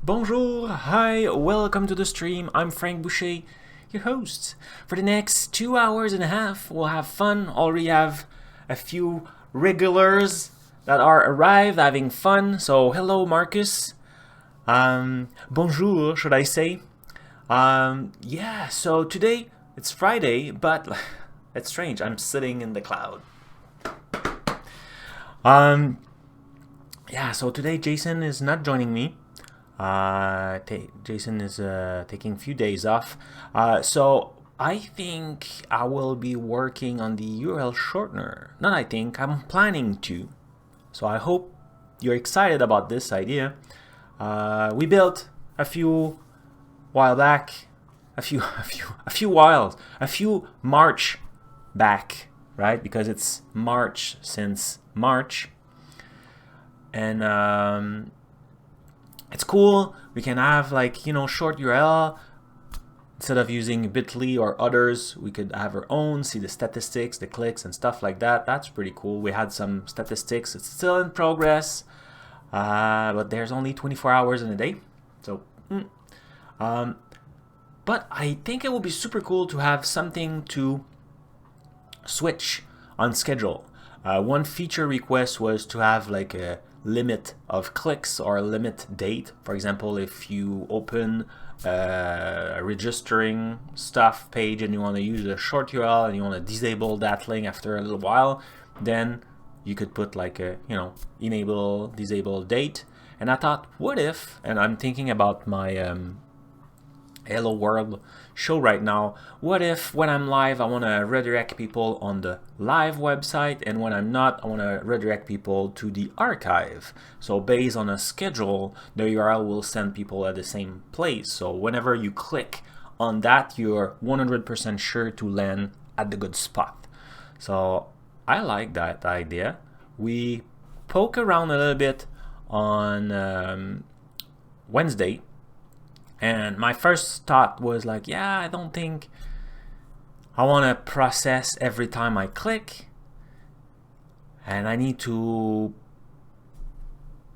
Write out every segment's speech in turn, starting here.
Bonjour, hi, welcome to the stream. I'm Frank Boucher, your host. For the next 2 hours and a half, we'll have fun. Already have a few regulars that are arrived having fun. So hello, Marcus. Bonjour, should I say? Yeah, so today it's Friday, but it's strange. I'm sitting in the cloud. Yeah, so today Jason is not joining me. Jason is taking a few days off. So I think I will be working on the URL shortener. Not I think, I'm planning to. So I hope you're excited about this idea. We built a few while back, a few March back, right? Because it's March since March. And it's cool. We can have short URL. Instead of using Bitly or others, we could have our own, see the statistics, the clicks and stuff like that. That's pretty cool. We had some statistics. It's still in progress, but there's only 24 hours in a day. So, but I think it would be super cool to have something to switch on schedule. One feature request was to have like a limit of clicks or a limit date. For example, if you open a registering stuff page and you want to use a short URL and you want to disable that link after a little while, then you could put like a, enable, disable date. And I thought, what if, and I'm thinking about my Hello World show right now, what if when I'm live I want to redirect people on the live website, and when I'm not I want to redirect people to the archive. So based on a schedule, the URL will send people at the same place. So whenever you click on that, you're 100% sure to land at the good spot. So I like that idea. We poke around a little bit on Wednesday. And my first thought was like, yeah, I don't think I want to process every time I click. And I need to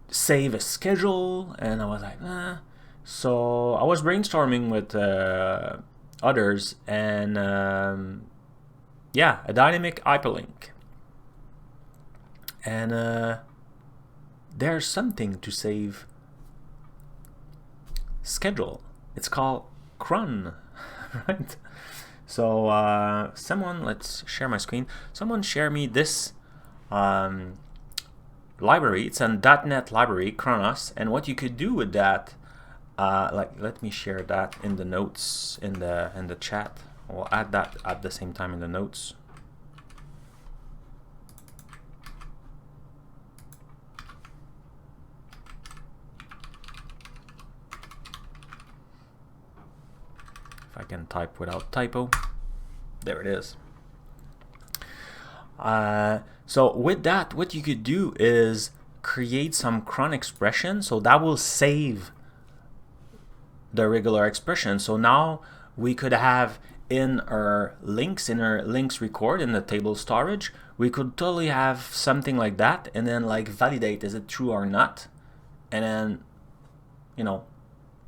save a schedule. And I was like, nah. So I was brainstorming with others. And yeah, a dynamic hyperlink. And there's something to save schedule. It's called CRON, right? So someone, let's share my screen. Someone share me this library. It's a .NET library, Kronos, and what you could do with that, let me share that in the notes in the chat. We'll add that at the same time in the notes. I can type without typo. There it is. So with that, what you could do is create some cron expression. So that will save the regular expression. So now we could have in our links record in the table storage, we could totally have something like that, and then like validate, is it true or not? And then,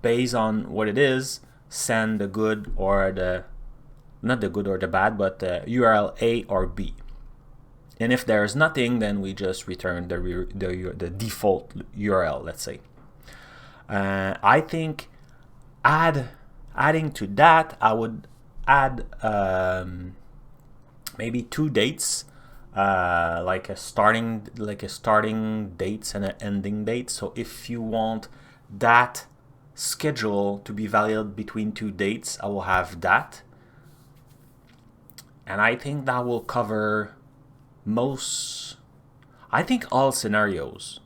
based on what it is, send the good or the, not the good or the bad, but the URL A or B. And if there's nothing, then we just return the default URL, let's say. I think adding to that, I would add maybe two dates, like a starting dates and an ending date. So if you want that schedule to be valid between two dates, I will have that, and I think that will cover all scenarios.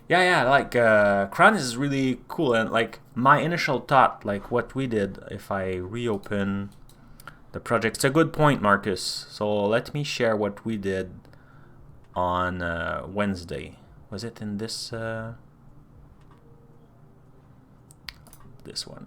Yeah, like CRON is really cool, and like my initial thought, like what we did, if I reopen the project, it's a good point, Marcus. So let me share what we did on Wednesday. Was it in this this one?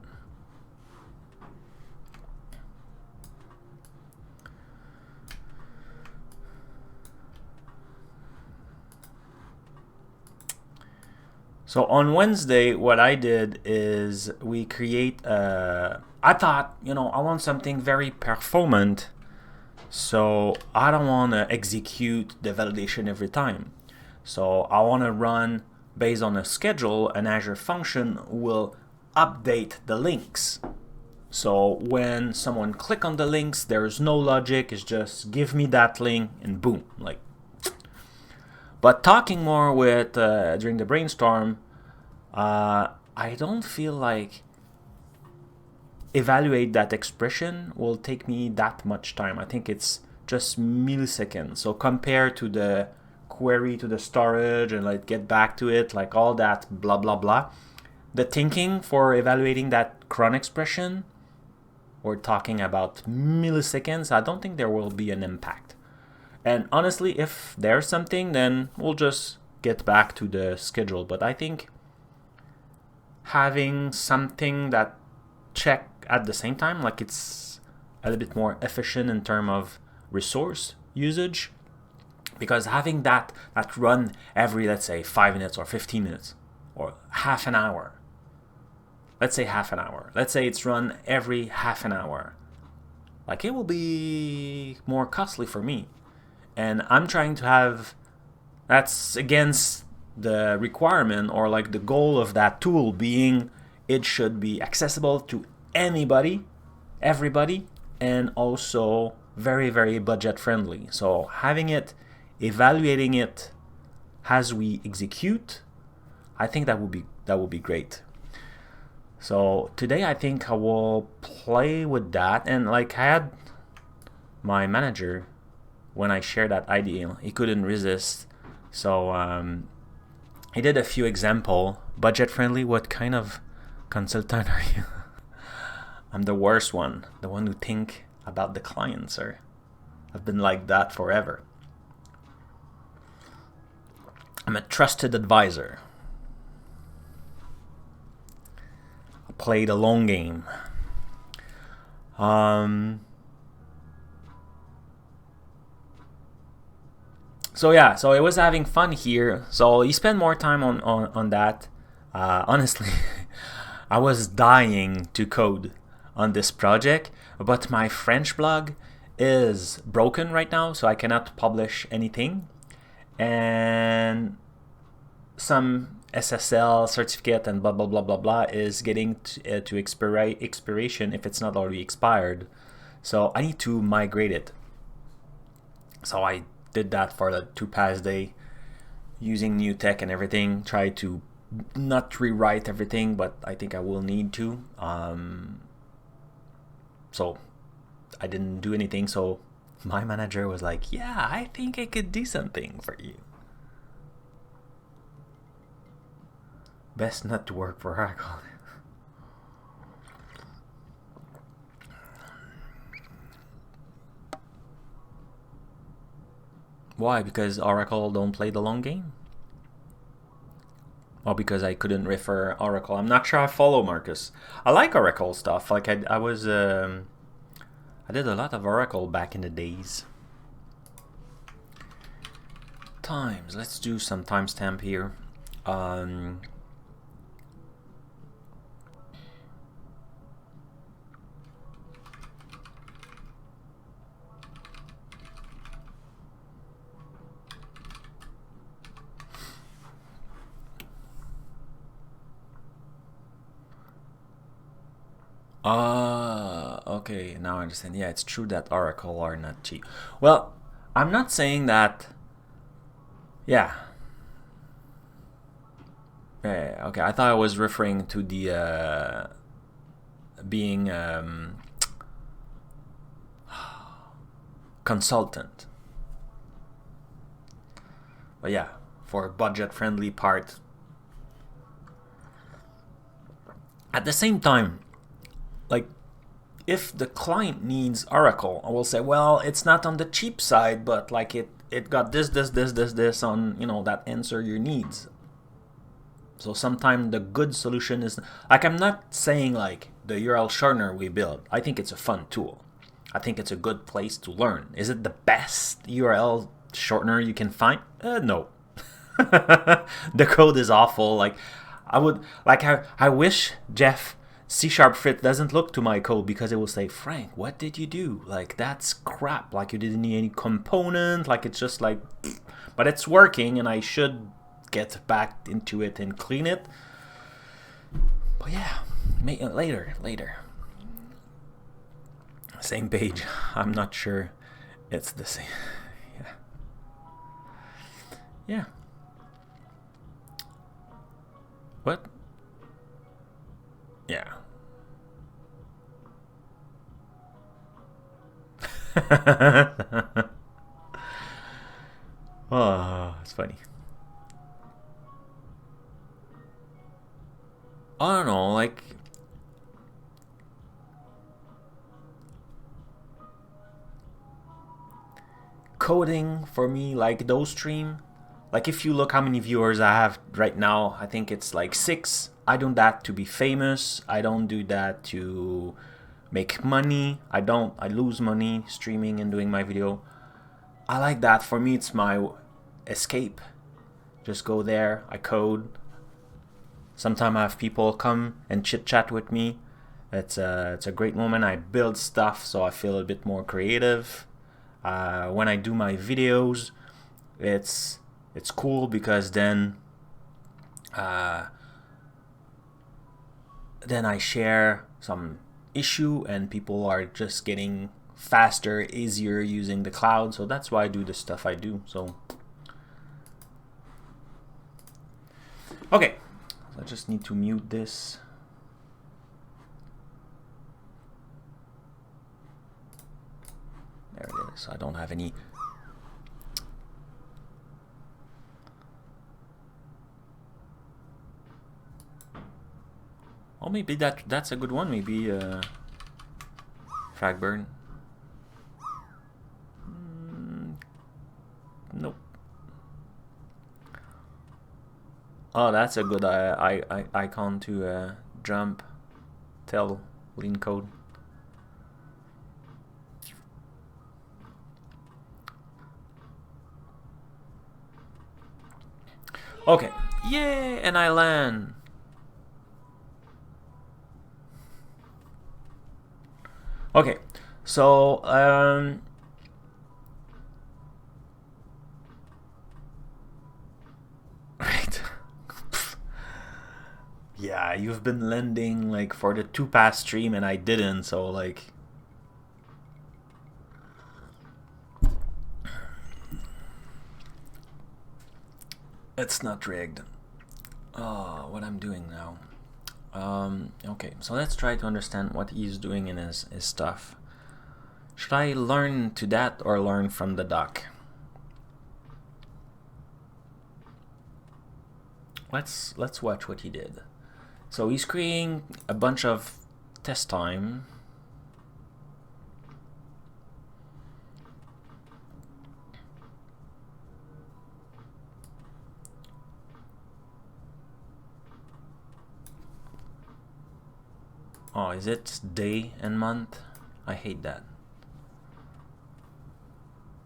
So on Wednesday, what I did is we create I thought, I want something very performant, so I don't want to execute the validation every time. So I want to run based on a schedule. An Azure function will update the links. So when someone click on the links, there's no logic. It's just give me that link and boom. But talking more with during the brainstorm, I don't feel like evaluate that expression will take me that much time. I think it's just milliseconds. So compared to the query to the storage and get back to it, all that blah blah blah, the thinking for evaluating that CRON expression, we're talking about milliseconds. I don't think there will be an impact. And honestly, if there's something, then we'll just get back to the schedule. But I think having something that check at the same time, it's a little bit more efficient in terms of resource usage, because having that run every, let's say, 5 minutes or 15 minutes or half an hour, let's say half an hour, let's say it's run every half an hour, it will be more costly for me. And I'm trying to have, that's against the requirement or the goal of that tool being it should be accessible to anybody, everybody, and also very, very budget friendly. So having it, evaluating it as we execute, I think that would be great. So today I think I will play with that. And I had my manager, when I shared that idea, he couldn't resist. So he did a few example. Budget friendly, what kind of consultant are you? I'm the worst one, the one who think about the client, sir. I've been like that forever. I'm a trusted advisor. I play the long game. So yeah, so I was having fun here. So he spent more time on that. Honestly, I was dying to code on this project, but my French blog is broken right now, so I cannot publish anything. And some SSL certificate and blah blah blah blah blah is getting to expiration if it's not already expired. So I need to migrate it. So I did that for the 2 past day using new tech and everything. Try to not rewrite everything, but I think I will need to. So I didn't do anything. So my manager was like, yeah, I think I could do something for you. Best not to work for Oracle. Why? Because Oracle don't play the long game? Or because I couldn't refer Oracle? I'm not sure I follow Marcus. I like Oracle stuff. I did a lot of Oracle back in the days. Times. Let's do some timestamp here. Okay, now I understand. Yeah, it's true that Oracle are not cheap. Well, I'm not saying that. Yeah. Okay, I thought I was referring to the being consultant. But yeah, for budget-friendly part. At the same time, if the client needs Oracle, I will say, well, it's not on the cheap side, but it got this on, that answer your needs. So sometimes the good solution is, I'm not saying the URL shortener we build. I think it's a fun tool. I think it's a good place to learn. Is it the best URL shortener you can find? No. The code is awful. I would like. I wish Jeff C#Fit doesn't look to my code because it will say, Frank, what did you do? Like, that's crap. Like, you didn't need any component. Like, it's just like, but it's working, and I should get back into it and clean it. But yeah, later. Same page. I'm not sure it's the same. Yeah. What? Yeah. Oh, it's funny. I don't know, like, coding for me, like those stream, like if you look how many viewers I have right now, I think it's like 6. I do that to be famous. I don't do that to make money. I lose money streaming and doing my video. I like that. For me, it's my escape. Just go there, I code. Sometimes I have people come and chit chat with me. It's a great moment. I build stuff, so I feel a bit more creative. When I do my videos, it's cool because then I share some issue and people are just getting faster, easier using the cloud. So that's why I do the stuff I do. So okay, so I just need to mute this. There it is. I don't have any. Oh, maybe that's a good one. Maybe Fragburn. Nope. Oh, that's a good icon to jump, tell, lean code. Okay, yay, and I land. Okay, so right. Yeah, you've been lending like for the 2 past stream and I didn't, so like it's not rigged. Oh, what I'm doing now. Okay, so let's try to understand what he's doing in his stuff. Should I learn to that or learn from the doc? Let's watch what he did. So he's creating a bunch of test time. Oh, is it day and month? I hate that.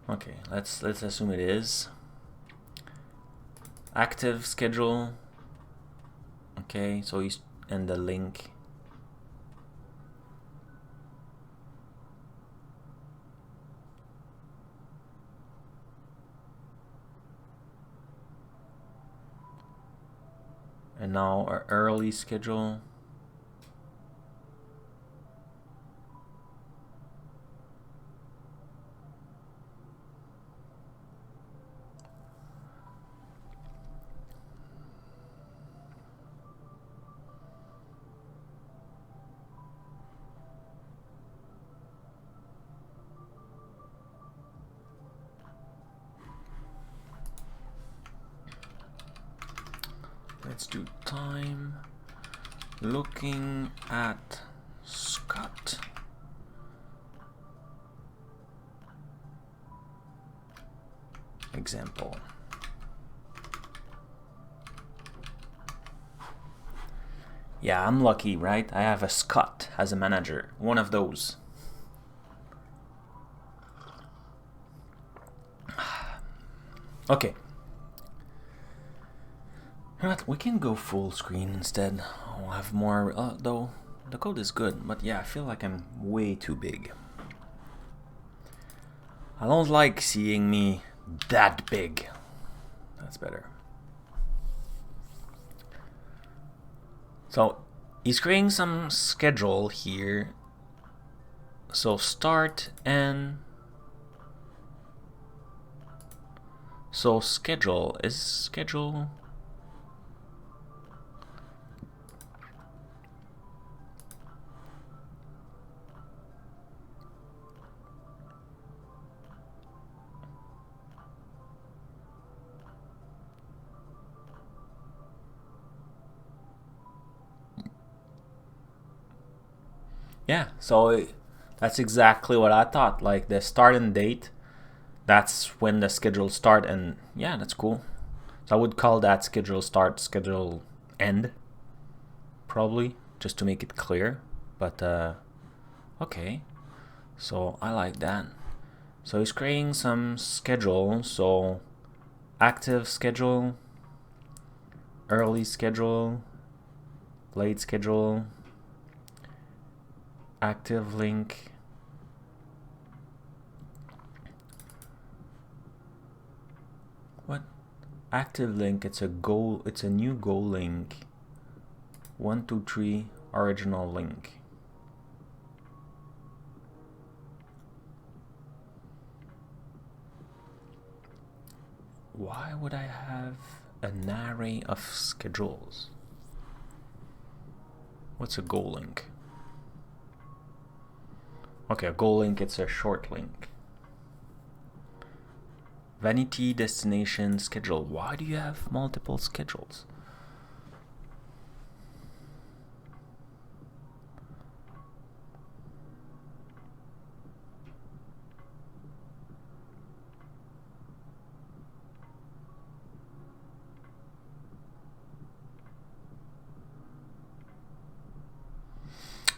Okay, let's assume it is. Active schedule. Okay, so he's in the link. And now our early schedule. Let's do time. Looking at Scott. Example. Yeah, I'm lucky, right? I have a Scott as a manager. One of those. Okay. You know what? We can go full screen instead. I'll have more, though the code is good, but yeah, I feel like I'm way too big. I don't like seeing me that big. That's better. So he's creating some schedule here. So start and so schedule is schedule. Yeah, so that's exactly what I thought. Like the start and date, that's when the schedule start, and yeah, that's cool. So I would call that schedule start, schedule end, probably, just to make it clear. But okay, so I like that. So he's creating some schedule. So active schedule, early schedule, late schedule, active link, what? Active link, it's a goal, it's a new goal link. 1, 2, 3, original link. Why would I have an array of schedules? What's a goal link? Okay, a goal link, it's a short link. Vanity, destination, schedule. Why do you have multiple schedules?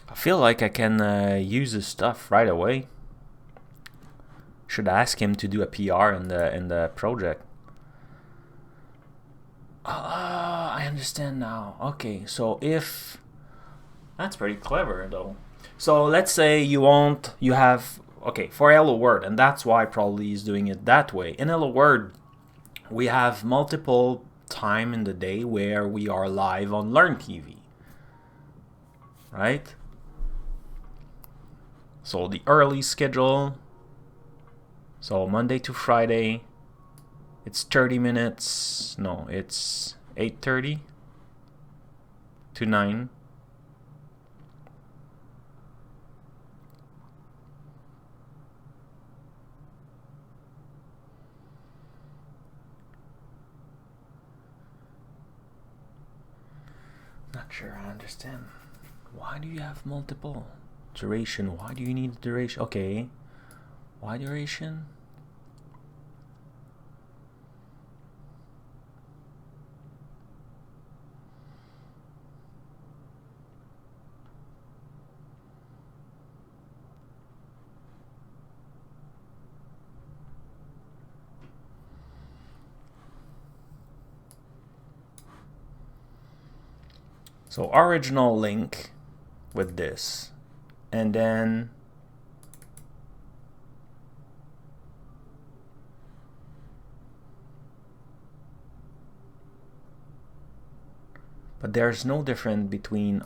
I feel like I can use this stuff right away. Should ask him to do a PR in the project. I understand now. Okay, so if that's pretty clever though. So let's say you have okay for Hello World, and that's why probably he's doing it that way. In Hello World, we have multiple time in the day where we are live on Learn TV, right? So the early schedule. So Monday to Friday, it's 30 minutes. No, it's 8:30 to 9. Not sure I understand. Why do you have multiple? Duration. Why do you need duration? Okay. Why duration? So original link with this, and then but there's no difference between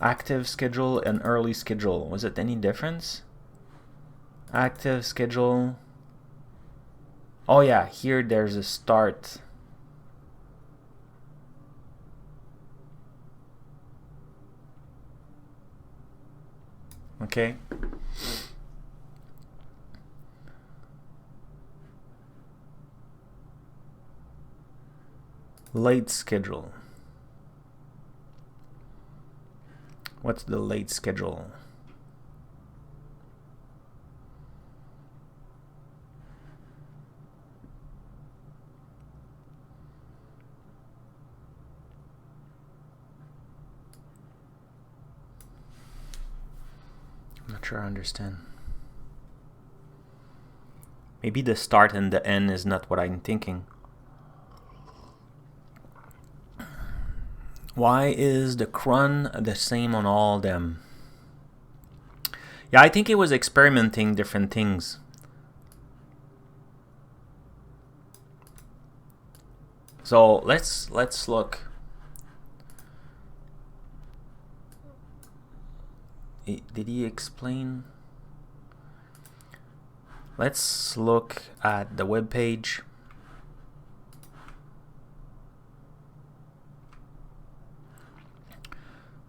active schedule and early schedule. Was it any difference? Active schedule. Oh yeah, here there's a start. Okay. Late schedule. What's the late schedule? I'm not sure I understand. Maybe the start and the end is not what I'm thinking. Why is the CRON the same on all them? Yeah, I think it was experimenting different things. So let's look. Did he explain? Let's look at the web page.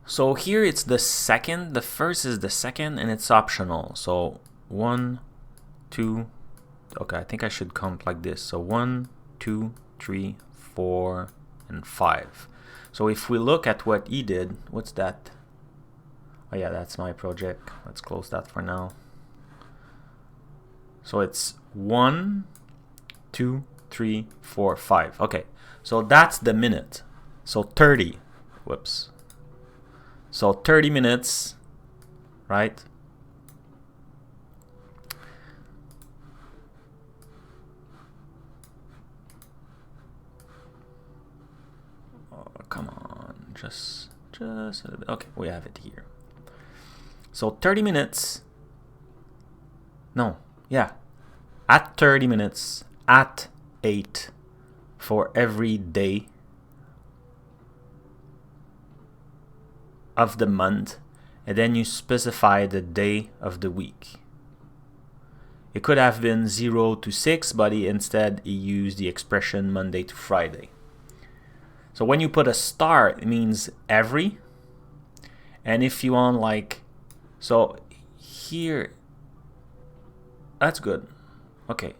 So here it's the second. The first is the second, and it's optional. So 1, 2. Okay, I think I should count like this. So 1, 2, 3, 4, and 5. So if we look at what he did, what's that? Oh yeah, that's my project. Let's close that for now. So it's 1, 2, 3, 4, 5. Okay, so that's the minute. So 30. Whoops. So 30 minutes, right? Oh, come on, just a little bit. Okay, we have it here. So 30 minutes. No, yeah. At 30 minutes, at 8 for every day of the month, and then you specify the day of the week. It could have been 0 to 6, but instead he used the expression Monday to Friday. So when you put a star, it means every. And if you want like, so here, that's good. Okay.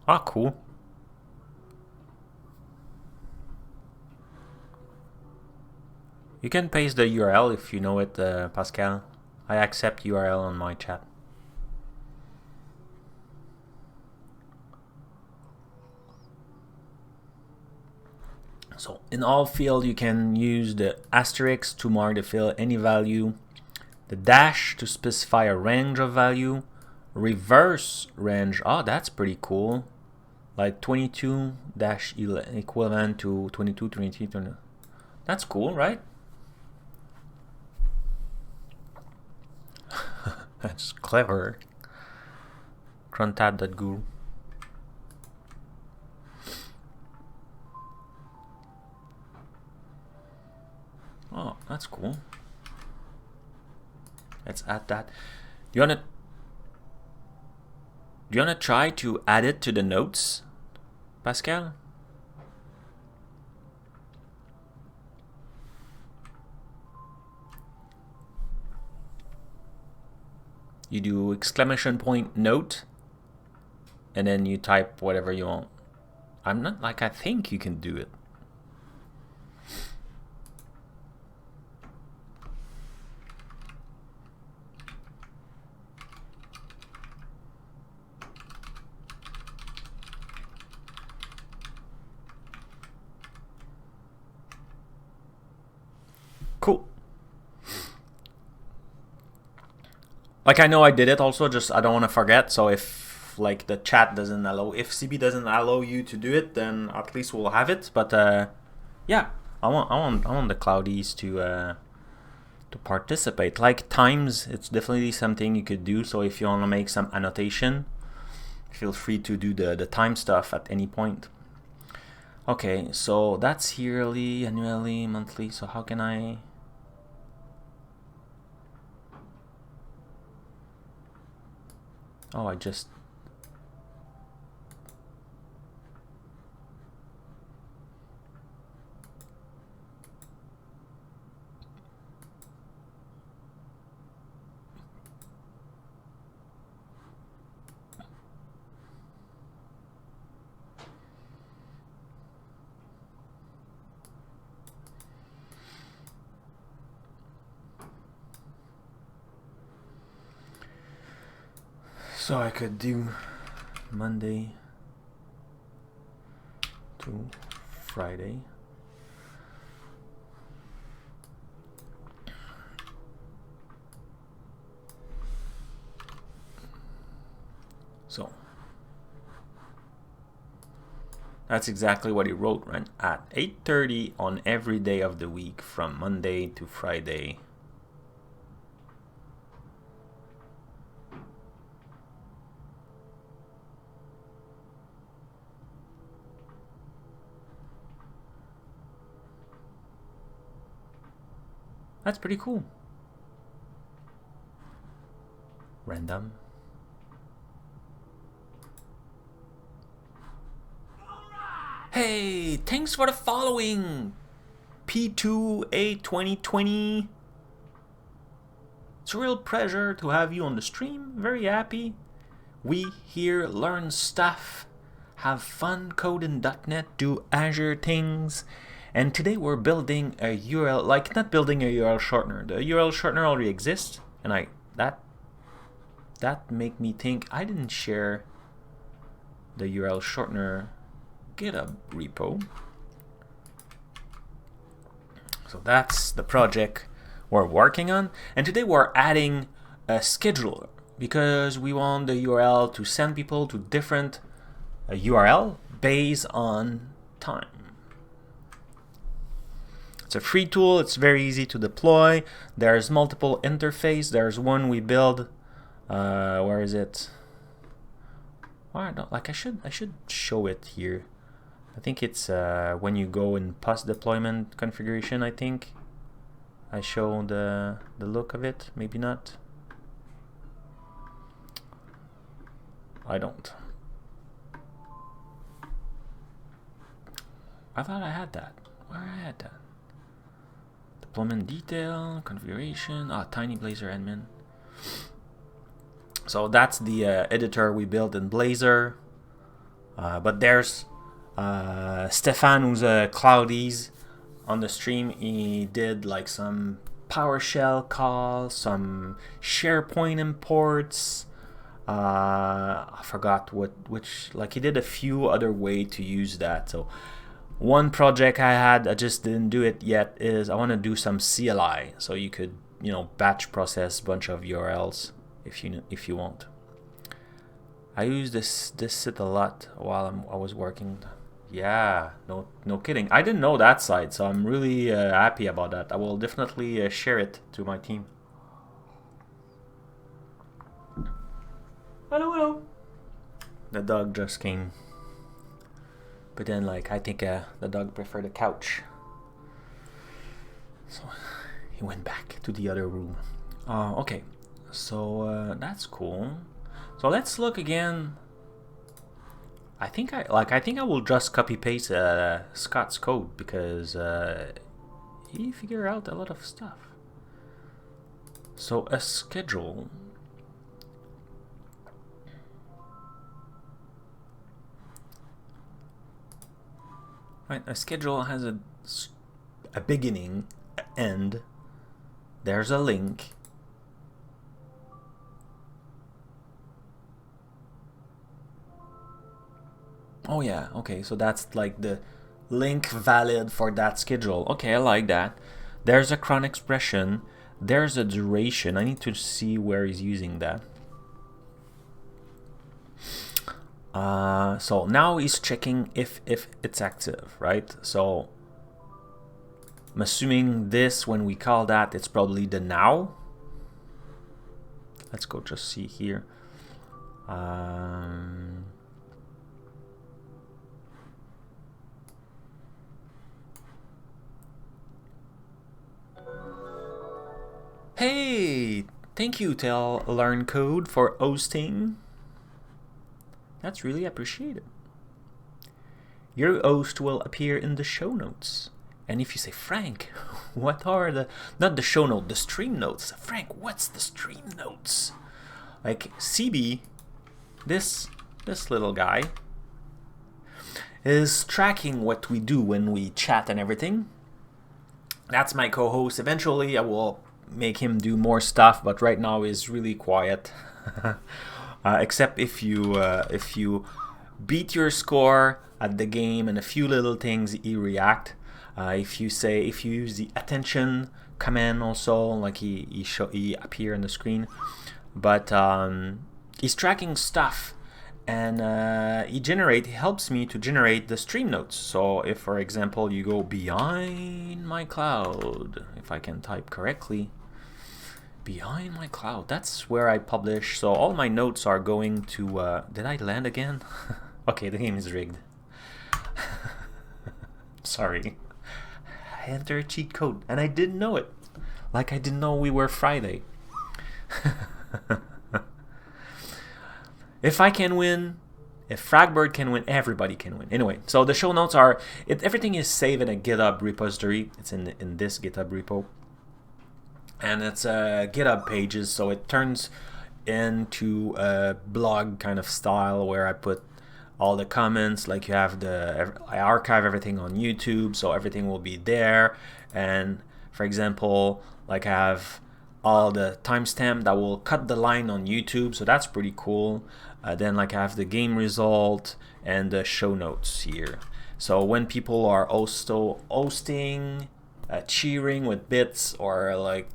Ah, cool. You can paste the URL if you know it, Pascal. I accept URL on my chat. So in all field, you can use the asterisk to mark the field any value, the dash to specify a range of value, reverse range. Oh, that's pretty cool. Like 22 dash equivalent to 22, 23, 20. That's cool, right? That's clever. CRONtab.guru. Oh, that's cool. Let's add that. Do you wanna try to add it to the notes, Pascal? You do exclamation point note, and then you type whatever you want. I'm not like, I think you can do it. Cool. Like, I know I did it also, just I don't want to forget. So if like the chat doesn't allow, if CB doesn't allow you to do it, then at least we'll have it. But yeah, I want the Cloudies to participate. Like times, it's definitely something you could do. So if you want to make some annotation, feel free to do the time stuff at any point. Okay, so that's yearly, annually, monthly. So how can I? Oh, I just. So I could do Monday to Friday. So that's exactly what he wrote, right? At 8:30 on every day of the week from Monday to Friday. That's pretty cool. Random. Hey, thanks for the following. P2A 2020. It's a real pleasure to have you on the stream. Very happy. We here learn stuff, have fun, code in .NET, do Azure things. And today we're building a URL, like not building a URL shortener. The URL shortener already exists, and that make me think I didn't share the URL shortener GitHub repo. So that's the project we're working on. And today we're adding a scheduler because we want the URL to send people to different URL based on time. It's a free tool. It's very easy to deploy. There's multiple interface. There's one we build. Where is it? Why not? Like I should show it here. I think it's when you go in post deployment configuration. I think I show the look of it. Maybe not. I don't. I thought I had that. Where I had that? Deployment detail, configuration, tiny Blazor admin. So that's the editor we built in Blazor. But there's Stefan, who's a Cloudies on the stream. He did like some PowerShell calls, some SharePoint imports. I forgot which. Like he did a few other way to use that. So one project I had, I just didn't do it yet, is I want to do some CLI, so you could, batch process a bunch of URLs if you want. I use this site a lot while I was working. Yeah, no kidding. I didn't know that site, so I'm really happy about that. I will definitely share it to my team. Hello. The dog just came. But then, I think the dog preferred the couch. So he went back to the other room. Okay, so that's cool. So let's look again. I think I will just copy paste Scott's code because he figured out a lot of stuff. So a schedule. Right, a schedule has a beginning, end. There's a link. Oh yeah, okay, so that's like the link valid for that schedule. Okay, I like that. There's a CRON expression. There's a duration. I need to see where he's using that. So now he's checking if it's active, right? So I'm assuming this, when we call that, it's probably the now. Let's go just see here. Hey, thank you to Learn Code for hosting. That's really appreciated. Your host will appear in the show notes. And if you say, Frank, what are not the show note, the stream notes. Frank, what's the stream notes? Like CB, this little guy, is tracking what we do when we chat and everything. That's my co-host. Eventually I will make him do more stuff, but right now he's really quiet. except if you beat your score at the game and a few little things, he react. If you use the attention command also, like he appear on the screen, but he's tracking stuff, and he helps me to generate the stream notes. So if, for example, you go behind my cloud, if I can type correctly, behind my cloud, that's where I publish. So all my notes are going to did I land again? Okay, the game is rigged. Sorry. I entered a cheat code and I didn't know it. Like I didn't know we were Friday. If I can win, if Fragbird can win, everybody can win. Anyway, so the show notes are, everything is saved in a GitHub repository. It's in this GitHub repo. And it's GitHub pages, so it turns into a blog kind of style where I put all the comments, like you have I archive everything on YouTube, so everything will be there. And for example, like I have all the timestamp that will cut the line on YouTube, so that's pretty cool. Then like I have the game result and the show notes here. So when people are also hosting, cheering with bits, or like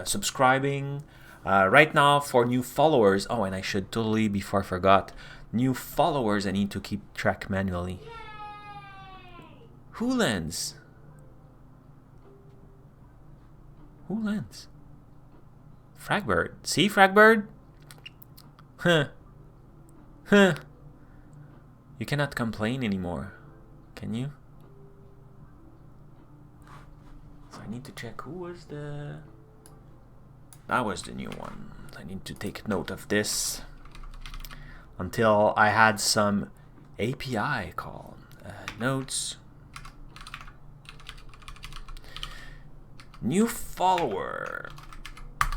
subscribing, right now for new followers, oh, and I should totally, before I forgot, new followers I need to keep track manually. Who lands? Who lands? Fragbird. See, Fragbird? Huh. Huh. You cannot complain anymore, can you? So I need to check who was the... That was the new one. I need to take note of this until I had some API call. Notes. New follower.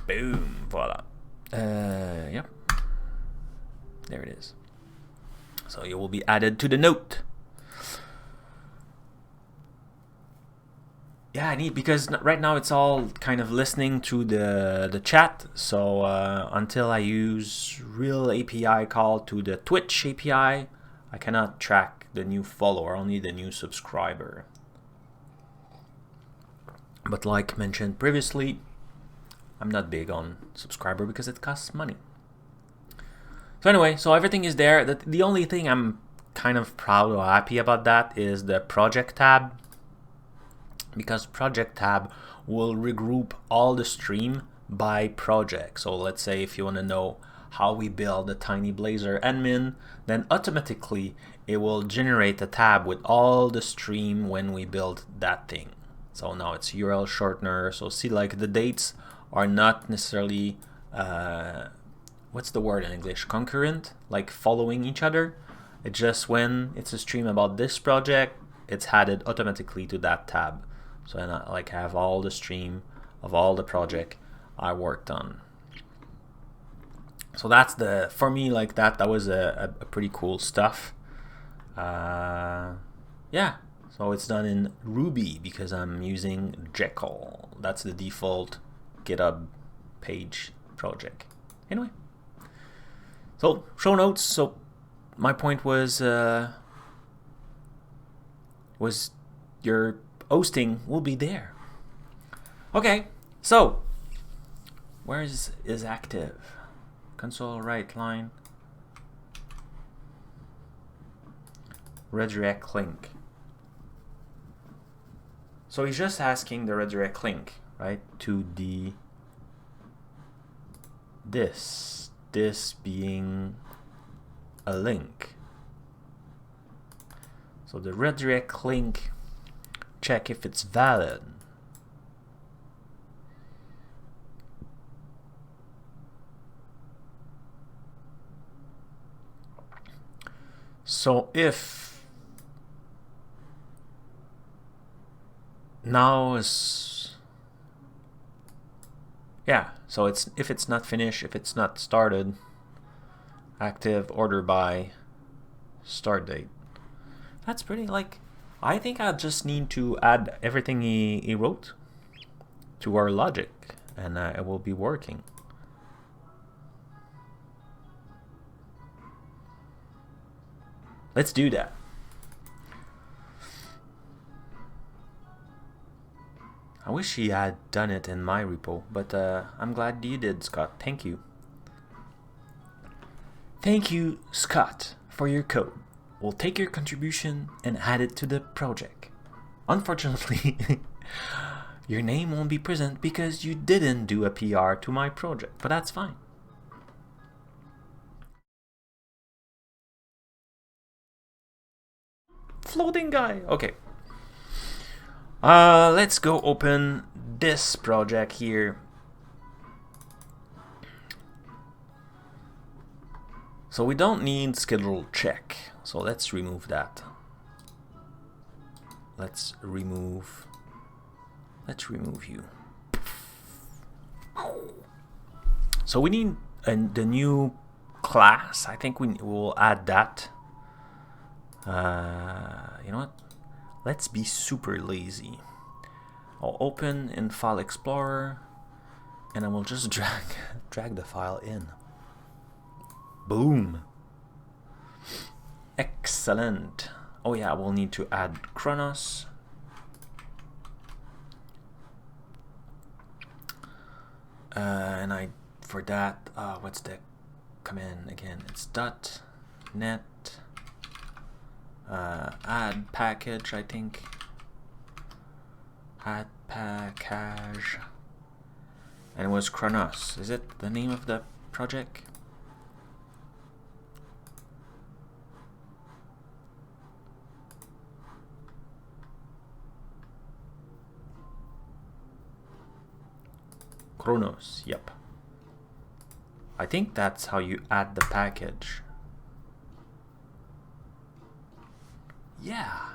Boom. Voila. Yep. There it is. So you will be added to the note. Yeah, I need, because right now it's all kind of listening to the chat. So until I use real API call to the Twitch API, I cannot track the new follower, only the new subscriber. But like mentioned previously, I'm not big on subscriber because it costs money. So anyway, so everything is there. The only thing I'm kind of proud or happy about that is the project tab, because project tab will regroup all the stream by project. So let's say if you want to know how we build a Tiny Blazor admin, then automatically it will generate a tab with all the stream when we build that thing. So now it's AzUrlShortener. So see, like the dates are not necessarily what's the word in English? Concurrent, like following each other. It's just when it's a stream about this project, it's added automatically to that tab. So then I like have all the stream of all the project I worked on. So that's for me, like that was a pretty cool stuff. Yeah, so it's done in Ruby because I'm using Jekyll. That's the default GitHub page project. Anyway, so show notes. So my point was your hosting will be there. Okay, so where is active? Console right line. Redirect link. So he's just asking the redirect link, right, to the this being a link. So the redirect link, check if it's valid. So if now is, yeah, so it's, if it's not finished, if it's not started, active, order by, start date. That's pretty, like, I think I just need to add everything he wrote to our logic, and it will be working. Let's do that. I wish he had done it in my repo, but I'm glad you did, Scott. Thank you. Thank you, Scott, for your code. We'll take your contribution and add it to the project. Unfortunately, your name won't be present because you didn't do a PR to my project, but that's fine. Floating guy. Okay. Let's go open this project here. So we don't need schedule check. So let's remove that. Let's remove you. So we need the new class. I think we will add that. You know what? Let's be super lazy. I'll open in File Explorer and I will just drag the file in. Boom. Excellent. Oh yeah, we'll need to add Chronos. And for that, what's the command again? It's .net add package, I think. Add package. And it was Chronos. Is it the name of the project? Chronos, yep. I think that's how you add the package. Yeah.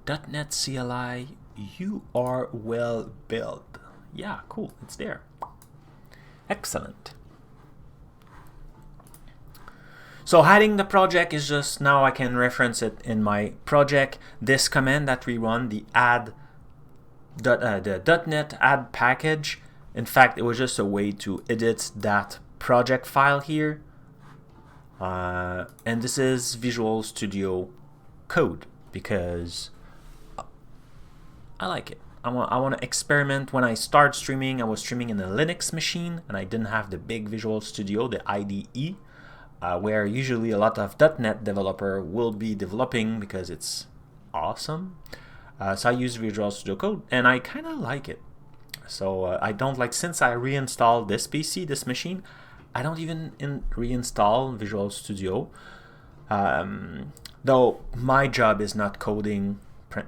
.NET CLI, you are well built. Yeah, cool, it's there. Excellent. So adding the project is just, now I can reference it in my project. This command that we run, the add, the .NET add package, in fact, it was just a way to edit that project file here. And this is Visual Studio Code because I like it. I want to experiment. When I start streaming, I was streaming in a Linux machine and I didn't have the big Visual Studio, the IDE, where usually a lot of .NET developer will be developing because it's awesome. So I use Visual Studio Code and I kind of like it. So I don't like, since I reinstalled this PC, this machine, I don't even reinstall Visual Studio. Though my job is not coding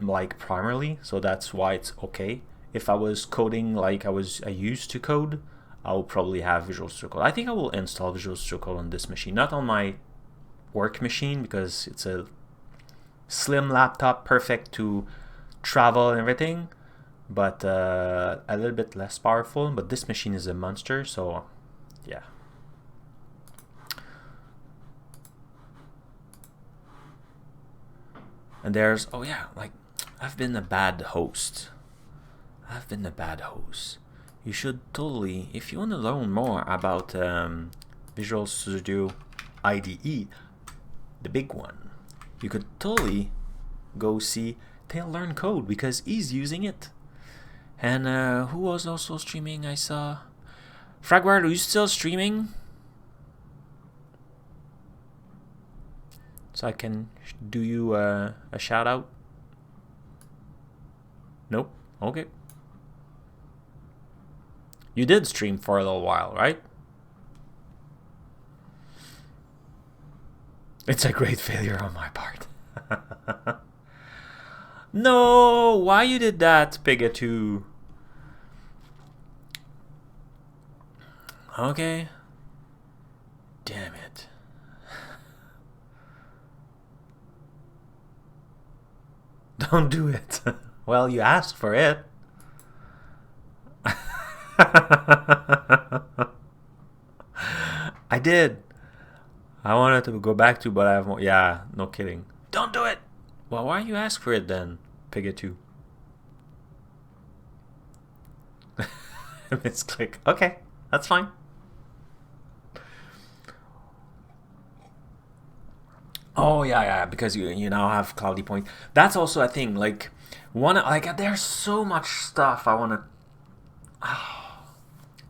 like primarily, so that's why it's okay. If I was coding like I used to code, I will probably have Visual Studio Code. I think I will install Visual Studio Code on this machine, not on my work machine because it's a slim laptop, perfect to travel and everything, but a little bit less powerful. But this machine is a monster, so yeah. And there's, oh yeah, like, I've been a bad host. You should totally, if you want to learn more about Visual Studio IDE, the big one, you could totally go see Tail Learn Code because he's using it. And who was also streaming? I saw Fragward. Are you still streaming? So I can do you a shout out? Nope. Okay. You did stream for a little while, right? It's a great failure on my part. No, why you did that, Pigatu? Okay. Damn it. Don't do it. Well, you asked for it. I did. I wanted to go back to, but I have more. Yeah, no kidding. Don't do it. Well, why you ask for it then, Pigatu? Misclick. Okay, that's fine. Oh, Oh yeah, because you now have cloudy point. That's also a thing. Like there's so much stuff I want to.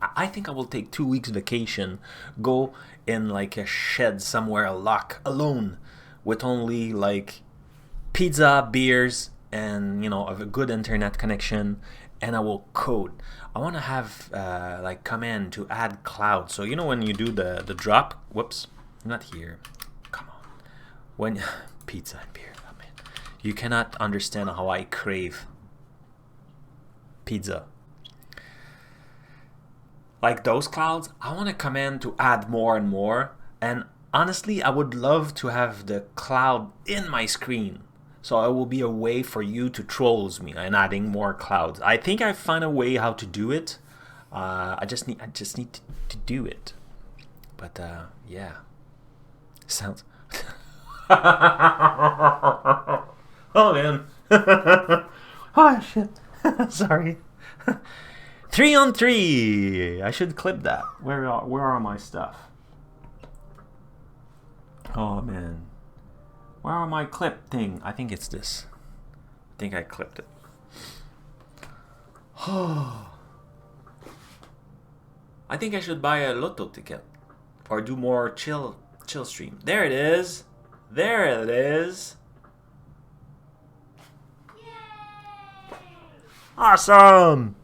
I think I will take 2 weeks vacation, go in like a shed somewhere, alone, with only like pizza, beers, and a good internet connection, and I will code. I want to have like command to add cloud. So when you do the drop, whoops, not here. Come on, when pizza and beer. Oh, man. You cannot understand how I crave pizza. Like those clouds, I want to command to add more and more. And honestly, I would love to have the cloud in my screen. So it will be a way for you to trolls me and adding more clouds. I think I found a way how to do it. I just need to do it. But yeah, sounds. Oh man. Oh shit. Sorry. 3 on 3. I should clip that. Where are my stuff? Oh man. Where are my clip thing? I think it's this. I think I clipped it. I think I should buy a lotto ticket or do more chill stream. There it is. There it is. Yay! Awesome.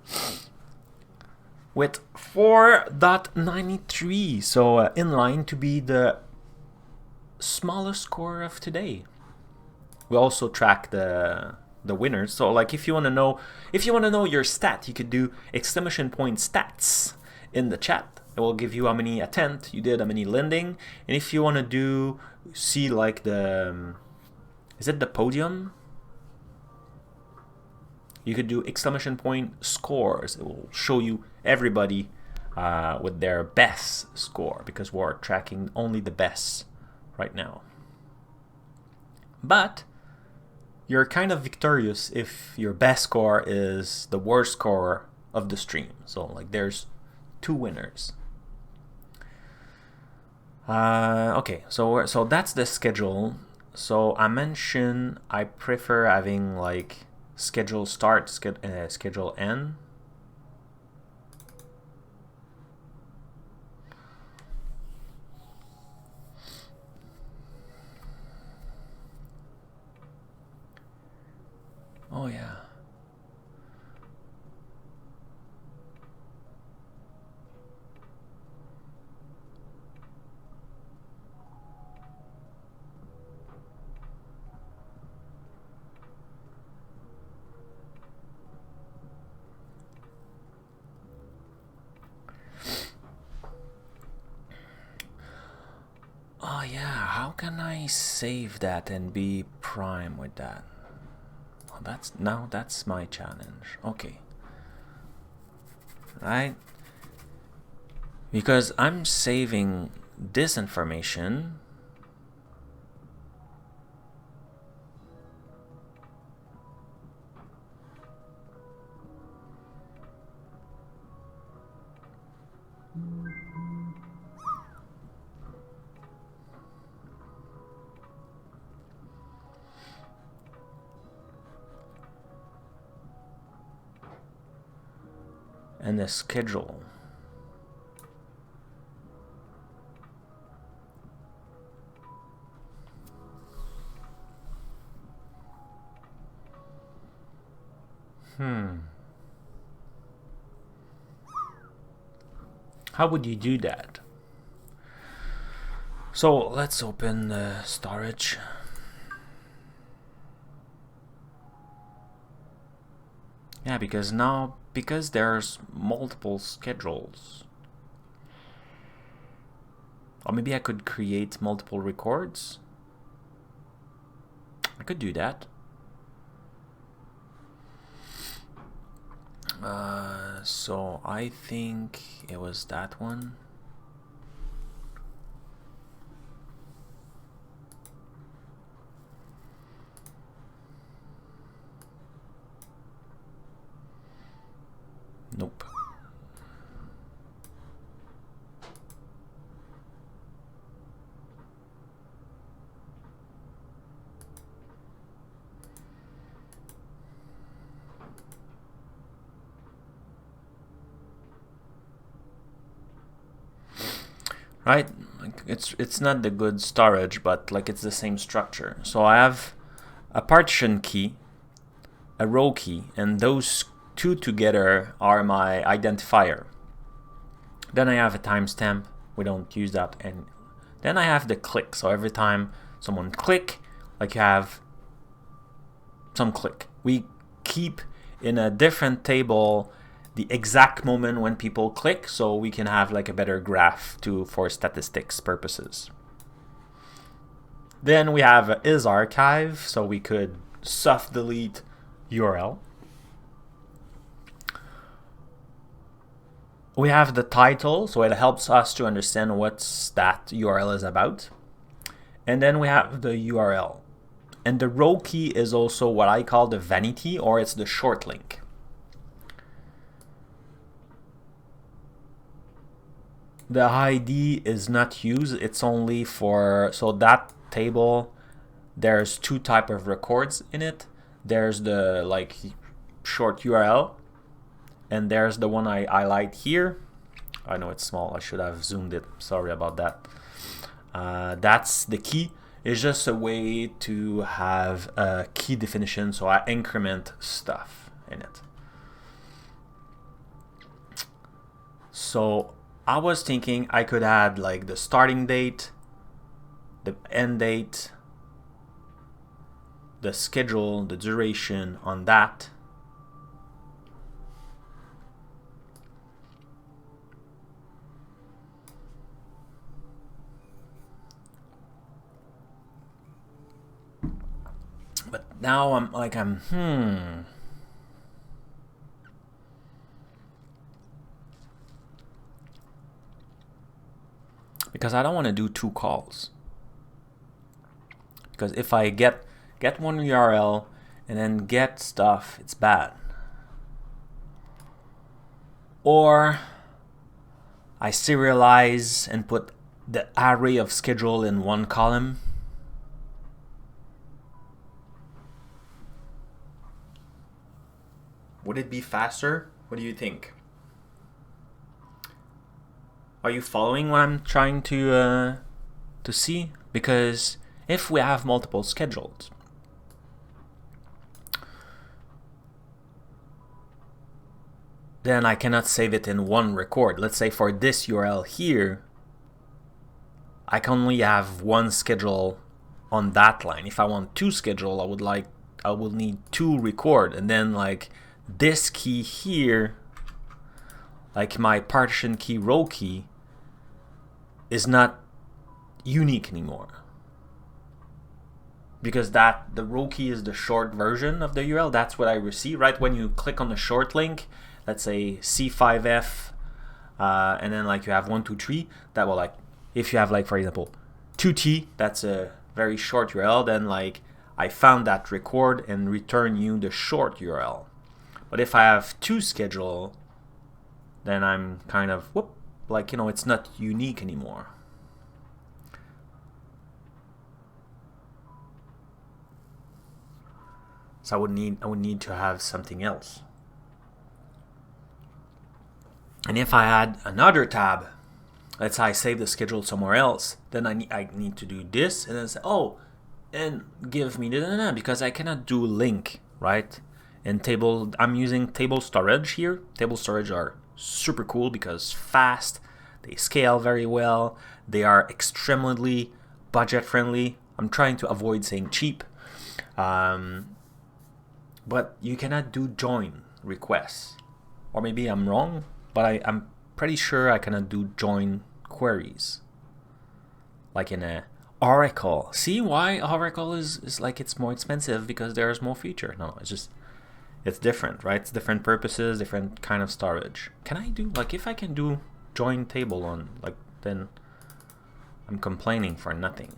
With 4.93, so in line to be the smallest score of today. We also track the winners. So like if you want to know your stat, you could do exclamation point stats in the chat. It will give you how many attempts you did, how many lending, and if you want to see like the is it the podium? You could do exclamation point scores. It will show you everybody with their best score, because we're tracking only the best right now. But you're kind of victorious if your best score is the worst score of the stream. So like there's 2 winners. Okay, so that's the schedule. So I mentioned I prefer having like schedule start, schedule end. Oh yeah. Oh yeah, how can I save that and be prime with that? Well, that's my challenge. Okay. Right? Because I'm saving this information. And the schedule. How would you do that? So let's open the storage. Yeah, because there's multiple schedules. Or maybe I could create multiple records. I could do that. So I think it was that one. Nope. right? Like it's not the good storage, but like it's the same structure. So I have a partition key, a row key, and those two together are my identifier. Then I have a timestamp. We don't use that. And then I have the click. So every time someone click, like you have some click. We keep in a different table the exact moment when people click, so we can have like a better graph for statistics purposes. Then we have AzUrlShortener, so we could soft delete URL. We have the title, so it helps us to understand what that URL is about. And then we have the URL. And the row key is also what I call the vanity, or it's the short link. The ID is not used, it's only for, so that table, there's two type of records in it. There's the like short URL, and there's the one I highlight here. I know it's small, I should have zoomed it, sorry about that. That's the key. It's just a way to have a key definition, so I increment stuff in it. So I was thinking I could add like the starting date, the end date, the schedule, the duration on that. But now I'm because I don't want to do two calls. Because if I get one URL and then get stuff, it's bad. Or I serialize and put the array of schedule in one column. Would it be faster? What do you think? Are you following what I'm trying to see? Because if we have multiple schedules, then I cannot save it in one record. Let's say for this URL here, I can only have one schedule on that line. If I want two schedule, I will need two record, and then like this key here, like my partition key, row key, is not unique anymore, because the row key is the short version of the URL. That's what I receive, right? When you click on the short link, let's say C5F, and then like you have 1, 2, 3, that will, like, if you have like, for example, 2T, that's a very short URL, then like I found that record and return you the short URL. But if I have two schedule, then I'm kind of, like, you know, it's not unique anymore. So I would need to have something else. And if I add another tab, let's say I save the schedule somewhere else, then I need to do this, and then say, oh, and give me the, because I cannot do link, right? And table, I'm using table storage here. Table storage are super cool because fast, they scale very well, they are extremely budget friendly. I'm trying to avoid saying cheap, but you cannot do join requests, or maybe I'm wrong, but I'm pretty sure I cannot do join queries like in a Oracle. See why Oracle is like, it's more expensive, because there's more feature. No, it's just, it's different, right? It's different purposes, different kind of storage. Can I do, like, if I can do join table on, like, then I'm complaining for nothing.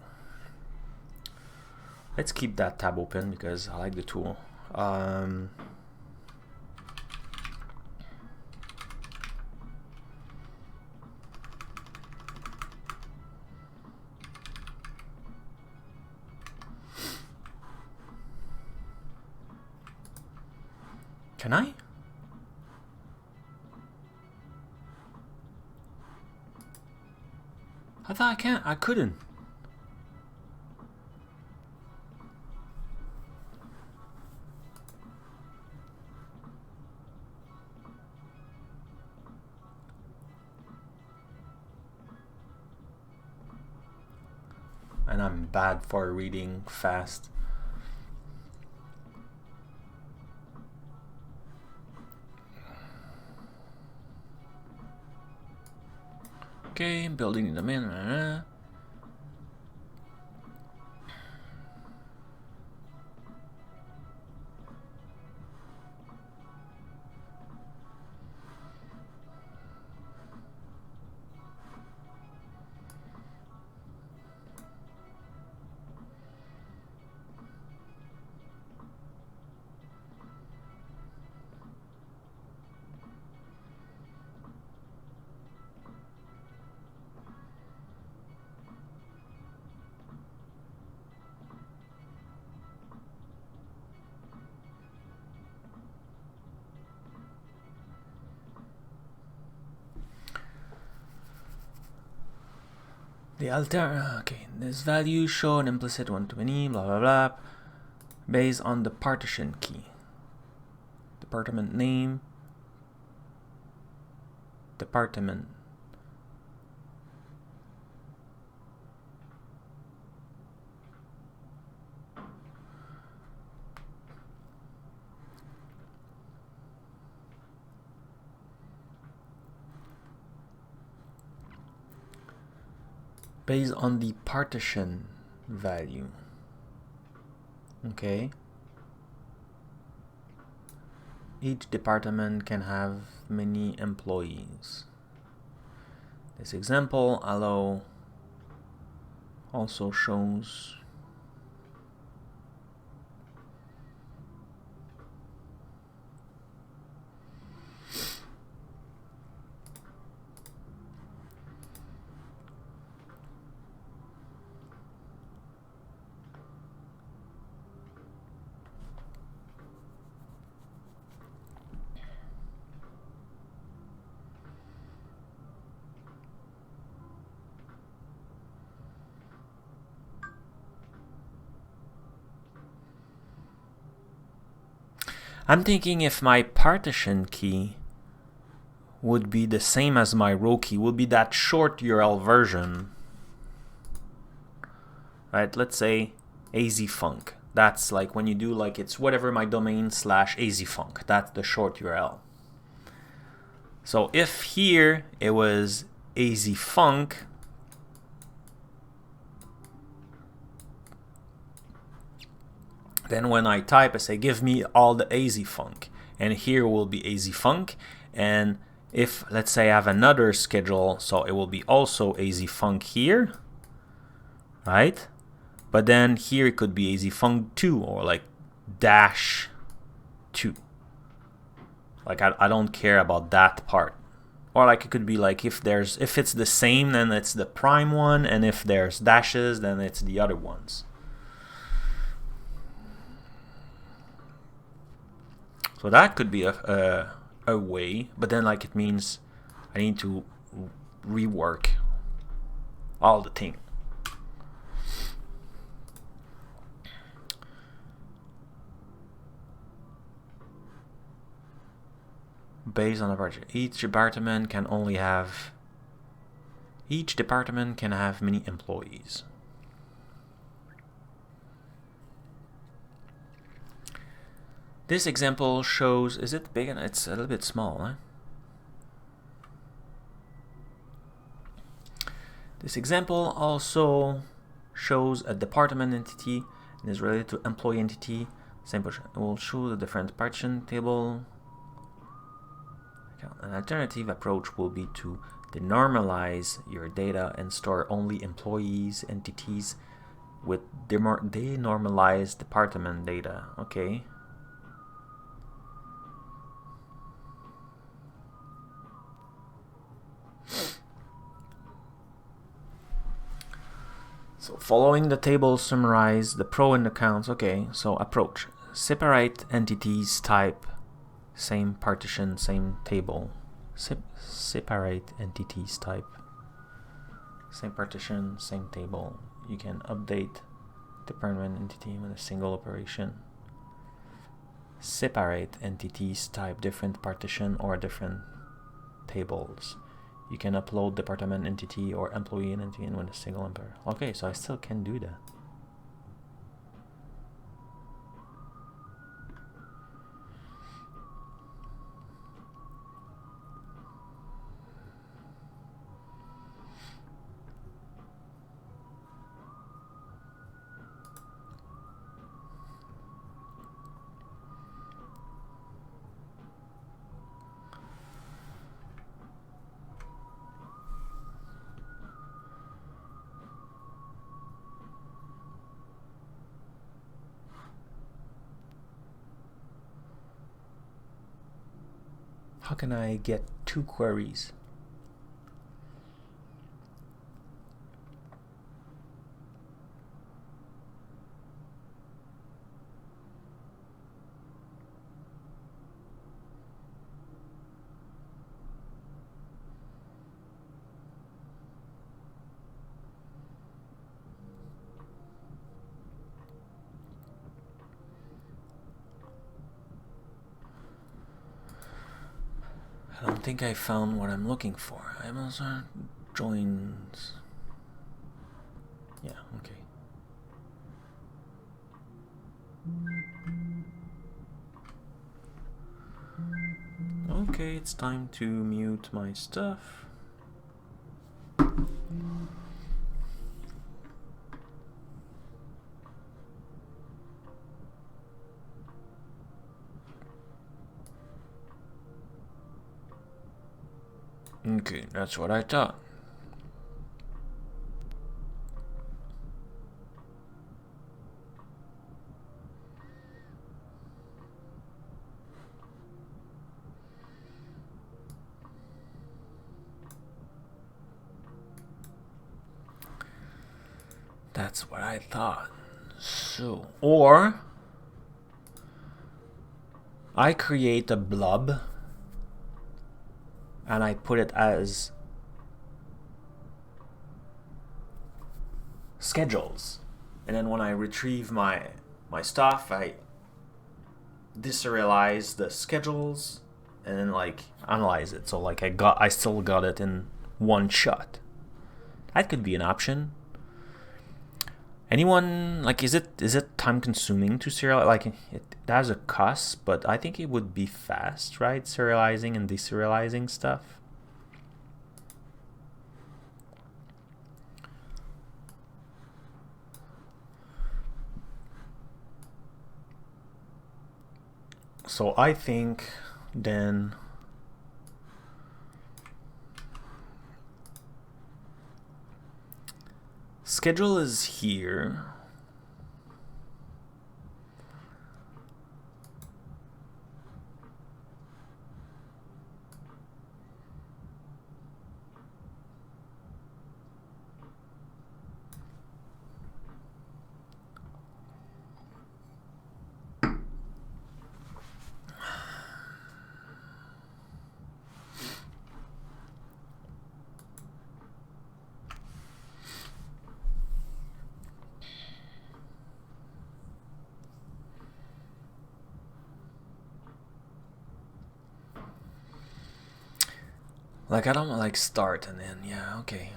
Let's keep that tab open because I like the tool. Can I? I thought I couldn't. And I'm bad for reading fast. Okay, building in the main. Okay, this value show an implicit 120, blah blah blah, based on the partition key. Department name, department. Based on the partition value. Okay. Each department can have many employees. This example allow also shows I'm thinking if my partition key would be the same as my row key, would be that short URL version. Right, let's say AZFunk. That's like when you do like it's whatever my domain / AZFunk. That's the short URL. So if here it was AZFunk, then when I type, I say, give me all the AZFunk. And here will be AZFunk. And if, let's say, I have another schedule, so it will be also AZFunk here, right? But then here it could be AZFunk 2 or like -2. Like I don't care about that part. Or like it could be like if it's the same, then it's the prime one, and if there's dashes, then it's the other ones. So that could be a way, but then like it means I need to rework all the thing. Based on the project, each department can have many employees. This example shows, is it big? It's a little bit small, huh? This example also shows a department entity and is related to employee entity. Same position. It will show the different partition table. An alternative approach will be to denormalize your data and store only employees entities with denormalized department data. Okay. So following the table summarize the pro and the cons. Okay, so approach. Separate entities type, same partition, same table. Separate entities type, same partition, same table. You can update department entity with a single operation. Separate entities type different partition or different tables. You can upload department entity or employee entity in with a single employer. Okay, so I still can do that. How can I get 2 queries? I don't think I found what I'm looking for. Amazon joins. Yeah, okay. Okay, it's time to mute my stuff. Okay, that's what I thought. That's what I thought. So, or I create a blob and I put it as schedules, and then when I retrieve my stuff, I deserialize the schedules and then like analyze it. So like I still got it in one shot. That could be an option. Anyone, like, is it time consuming to serialize? Like, it has a cost, but I think it would be fast, right? Serializing and deserializing stuff. So I think then schedule is here. Like, I don't like start and then, yeah, okay.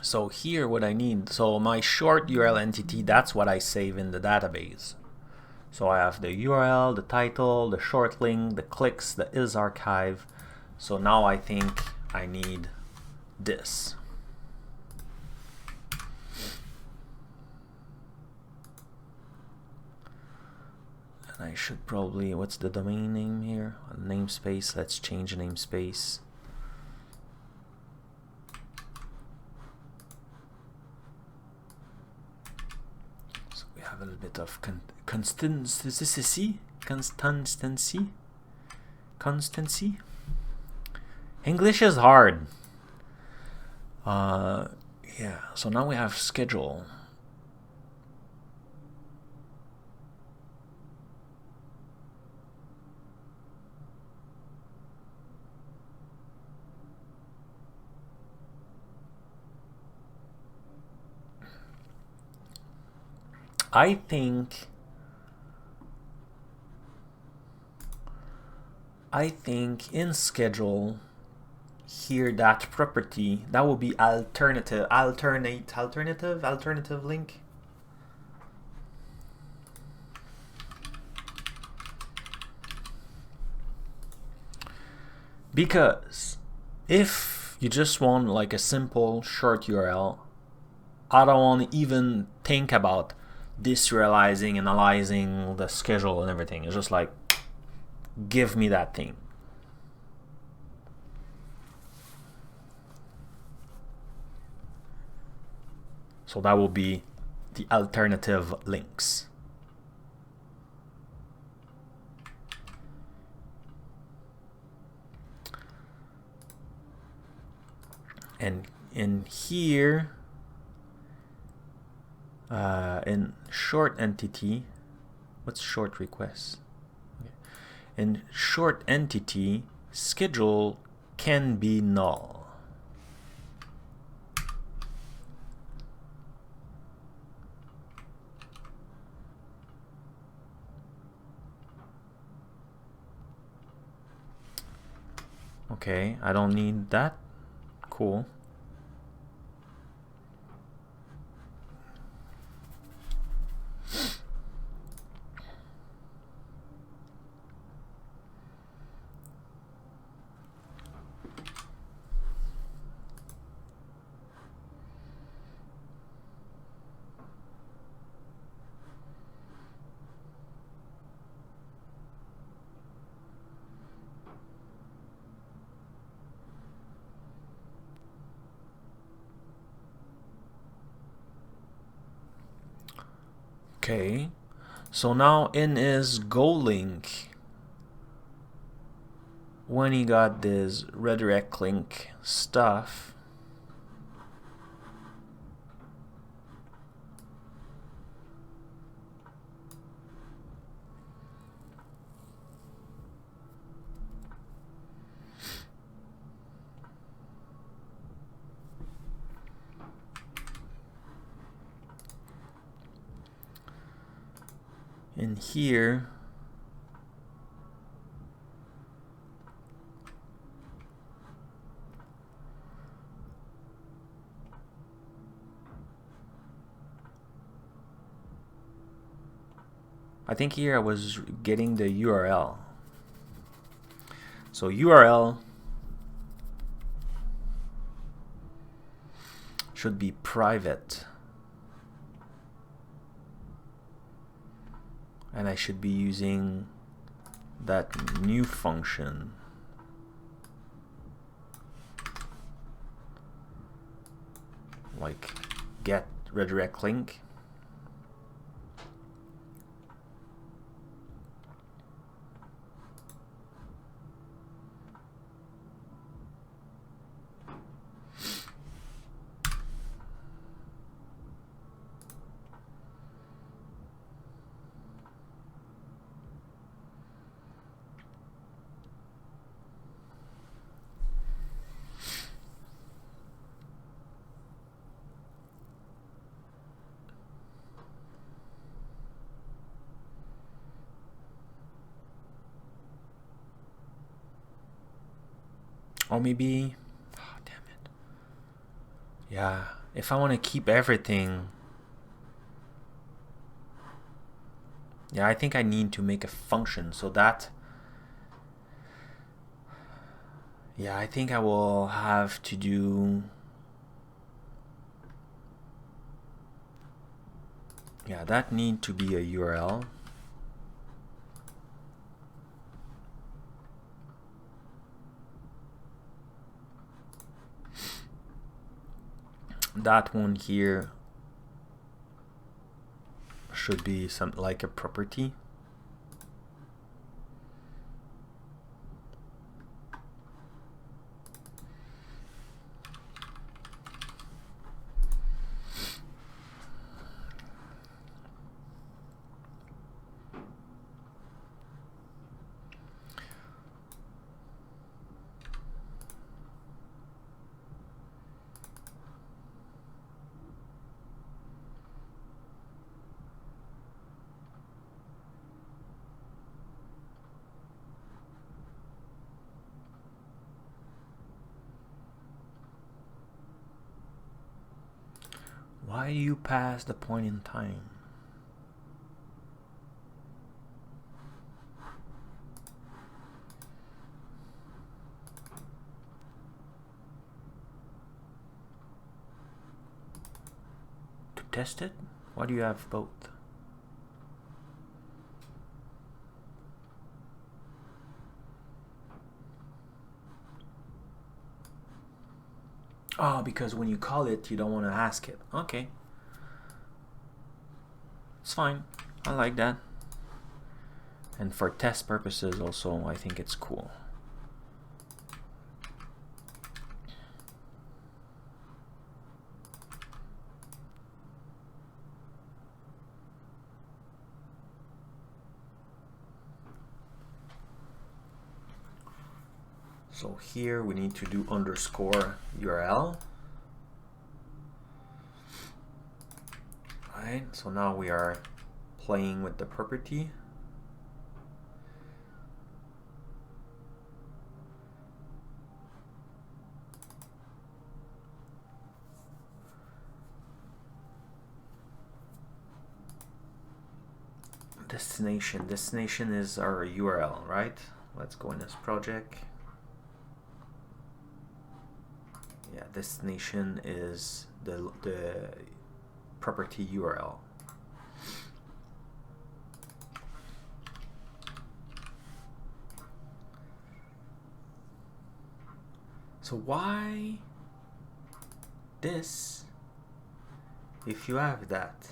So here what I need, so my short URL entity, that's what I save in the database. So I have the URL, the title, the short link, the clicks, the is archive. So now I think I need this. And I should probably, what's the domain name here? Namespace, let's change the namespace. So we have a little bit of constancy. English is hard. Yeah, so now we have schedule. I think in schedule here, that property, that will be alternative link. Because if you just want like a simple short URL, I don't want to even think about deserializing, analyzing the schedule and everything. It's just like, give me that thing. So that will be the alternative links. And in here, in short entity, what's short request? Okay. In short entity, schedule can be null. Okay, I don't need that. Cool. Okay, so now in his go link, when he got this redirect link stuff, in here, I think here I was getting the URL. So URL should be private. And I should be using that new function. Like get redirect link. Or maybe, oh, damn it. Yeah, if I want to keep everything, yeah, I think I need to make a function so that, yeah, I think I will have to do, yeah, that need to be a URL. That one here should be something like a property. Why you pass the point in time? To test it? Why do you have both? Oh, because when you call it, you don't want to ask it. Okay. It's fine. I like that. And for test purposes also, I think it's cool. So here we need to do underscore URL. Right, so now we are playing with the property. Destination is our URL, right? Let's go in this project. Yeah, destination is the property URL. So why this if you have that?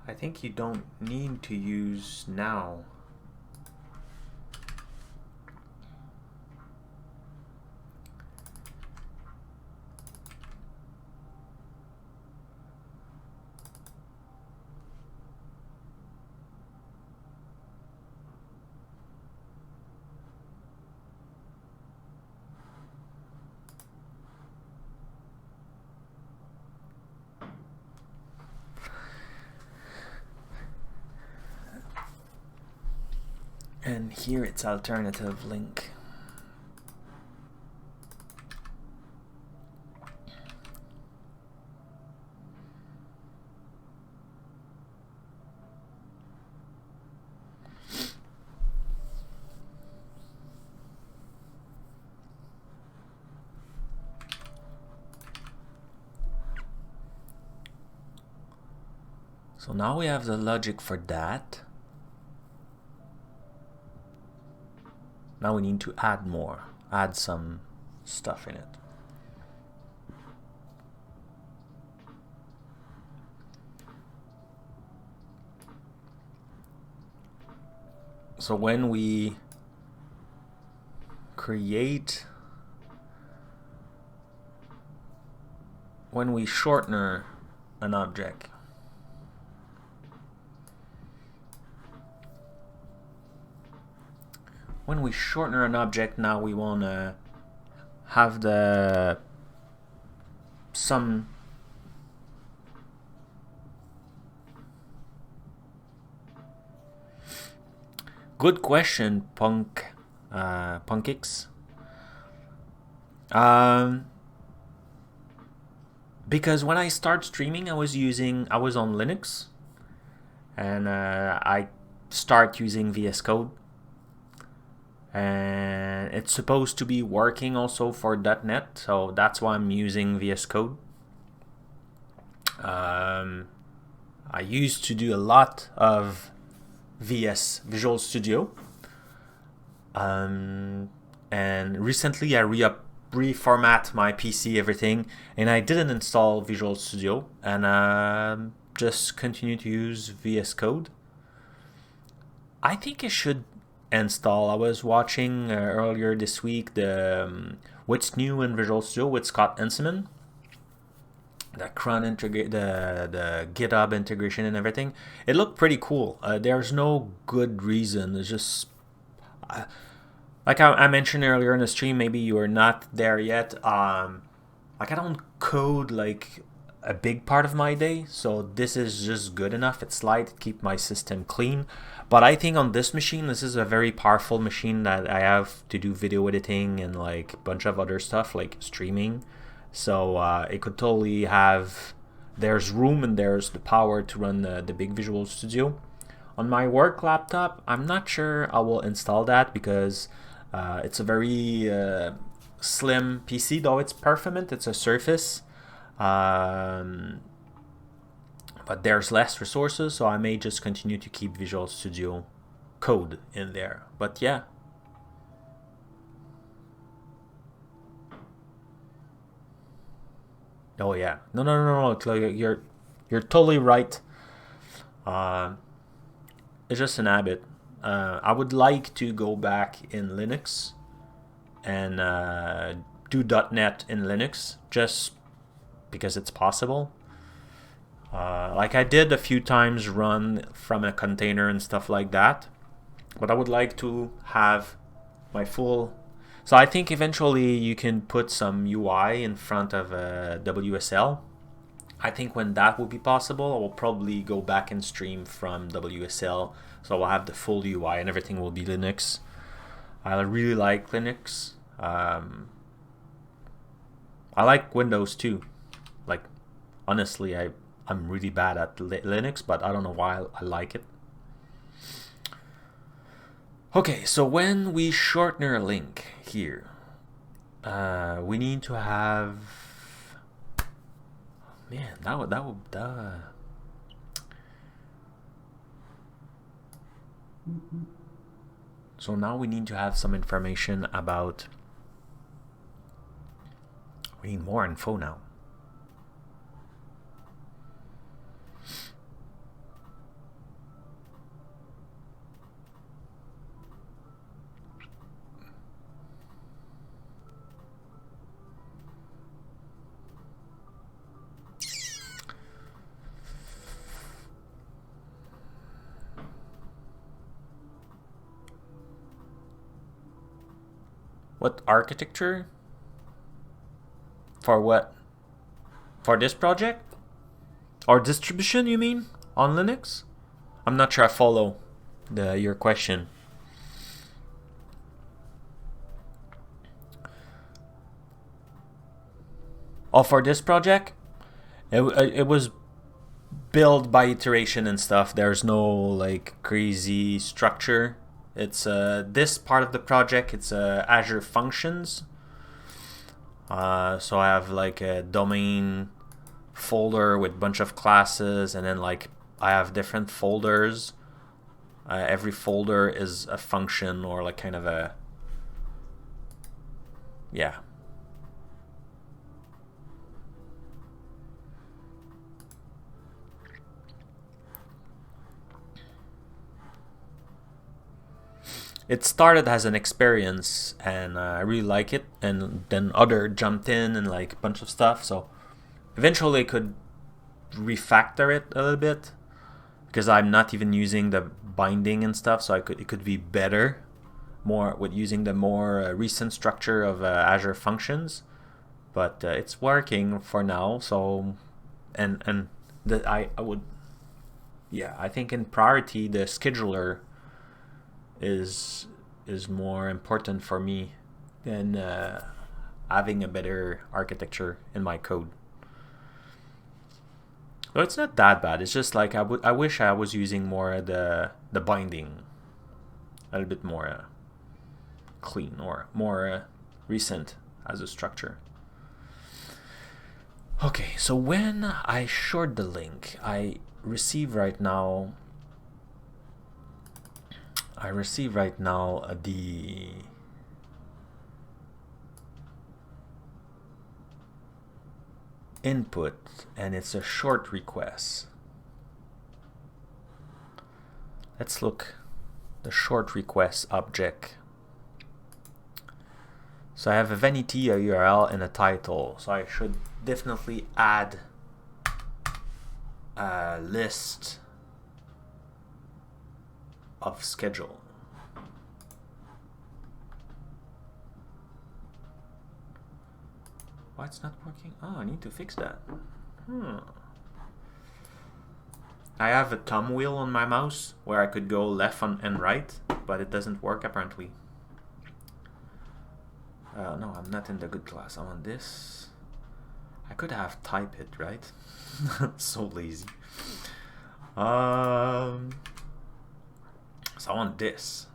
I think you don't need to use now. And here it's alternative link. So now we have the logic for that. Now we need to add some stuff in it. So when we shortener an object, now we want to have some good question, Punkix. Because when I start streaming, I was on Linux, and I start using VS Code. And it's supposed to be working also for .NET, so that's why I'm using VS Code. I used to do a lot of Visual Studio, and recently I reformat my PC, everything, and I didn't install Visual Studio, and just continue to use VS Code. I think I should install. I was watching earlier this week the what's new in Visual Studio with Scott Enseman, the CRON the GitHub integration and everything. It looked pretty cool. There's no good reason. It's just like I mentioned earlier in the stream. Maybe you are not there yet. Like I don't code like a big part of my day, so this is just good enough. It's light, it keeps my system clean. But I think on this machine, this is a very powerful machine that I have to do video editing and like a bunch of other stuff like streaming. So it could totally have, there's room and there's the power to run the big Visual Studio. On my work laptop, I'm not sure I will install that because it's a very slim PC, though it's performant, it's a Surface. But there's less resources, so I may just continue to keep Visual Studio Code in there. But yeah. Oh yeah. No. You're totally right. It's just an habit. I would like to go back in Linux and do .NET in Linux, just because it's possible. Like I did a few times run from a container and stuff like that, but I would like to have my full. So I think eventually you can put some UI in front of WSL. I think when that will be possible, I will probably go back and stream from WSL, so I'll have the full UI and everything will be Linux. I really like Linux. I like Windows too. Like honestly, I'm really bad at Linux, but I don't know why I like it. Okay, so when we shortener a link here, we need to have. Man, that would. So now we need to have some information about. We need more info now. What architecture? For what? For this project? Or distribution, you mean? On Linux? I'm not sure I follow your question. Oh, for this project? It was built by iteration and stuff. There's no like crazy structure. It's this part of the project, it's Azure Functions. So I have like a domain folder with a bunch of classes, and then like I have different folders. Every folder is a function or like kind of a, yeah. It started as an experience and I really like it, and then other jumped in and like a bunch of stuff, so eventually I could refactor it a little bit because I'm not even using the binding and stuff, so it could be better more with using the more recent structure of Azure Functions, but it's working for now. So and I would, yeah, I think in priority the scheduler is more important for me than having a better architecture in my code. So it's not that bad. It's just like I wish I was using more the binding, a little bit more clean or more recent as a structure. Okay, so when I short the link, I receive right now the input and it's a short request. Let's look the short request object. So I have a vanity, a URL, and a title. So I should definitely add a list of schedule. Why it's not working? Oh, I need to fix that. I have a thumb wheel on my mouse where I could go left and right, but it doesn't work apparently. No, I'm not in the good class. I want this. I could have type it, right? So lazy. So I want this.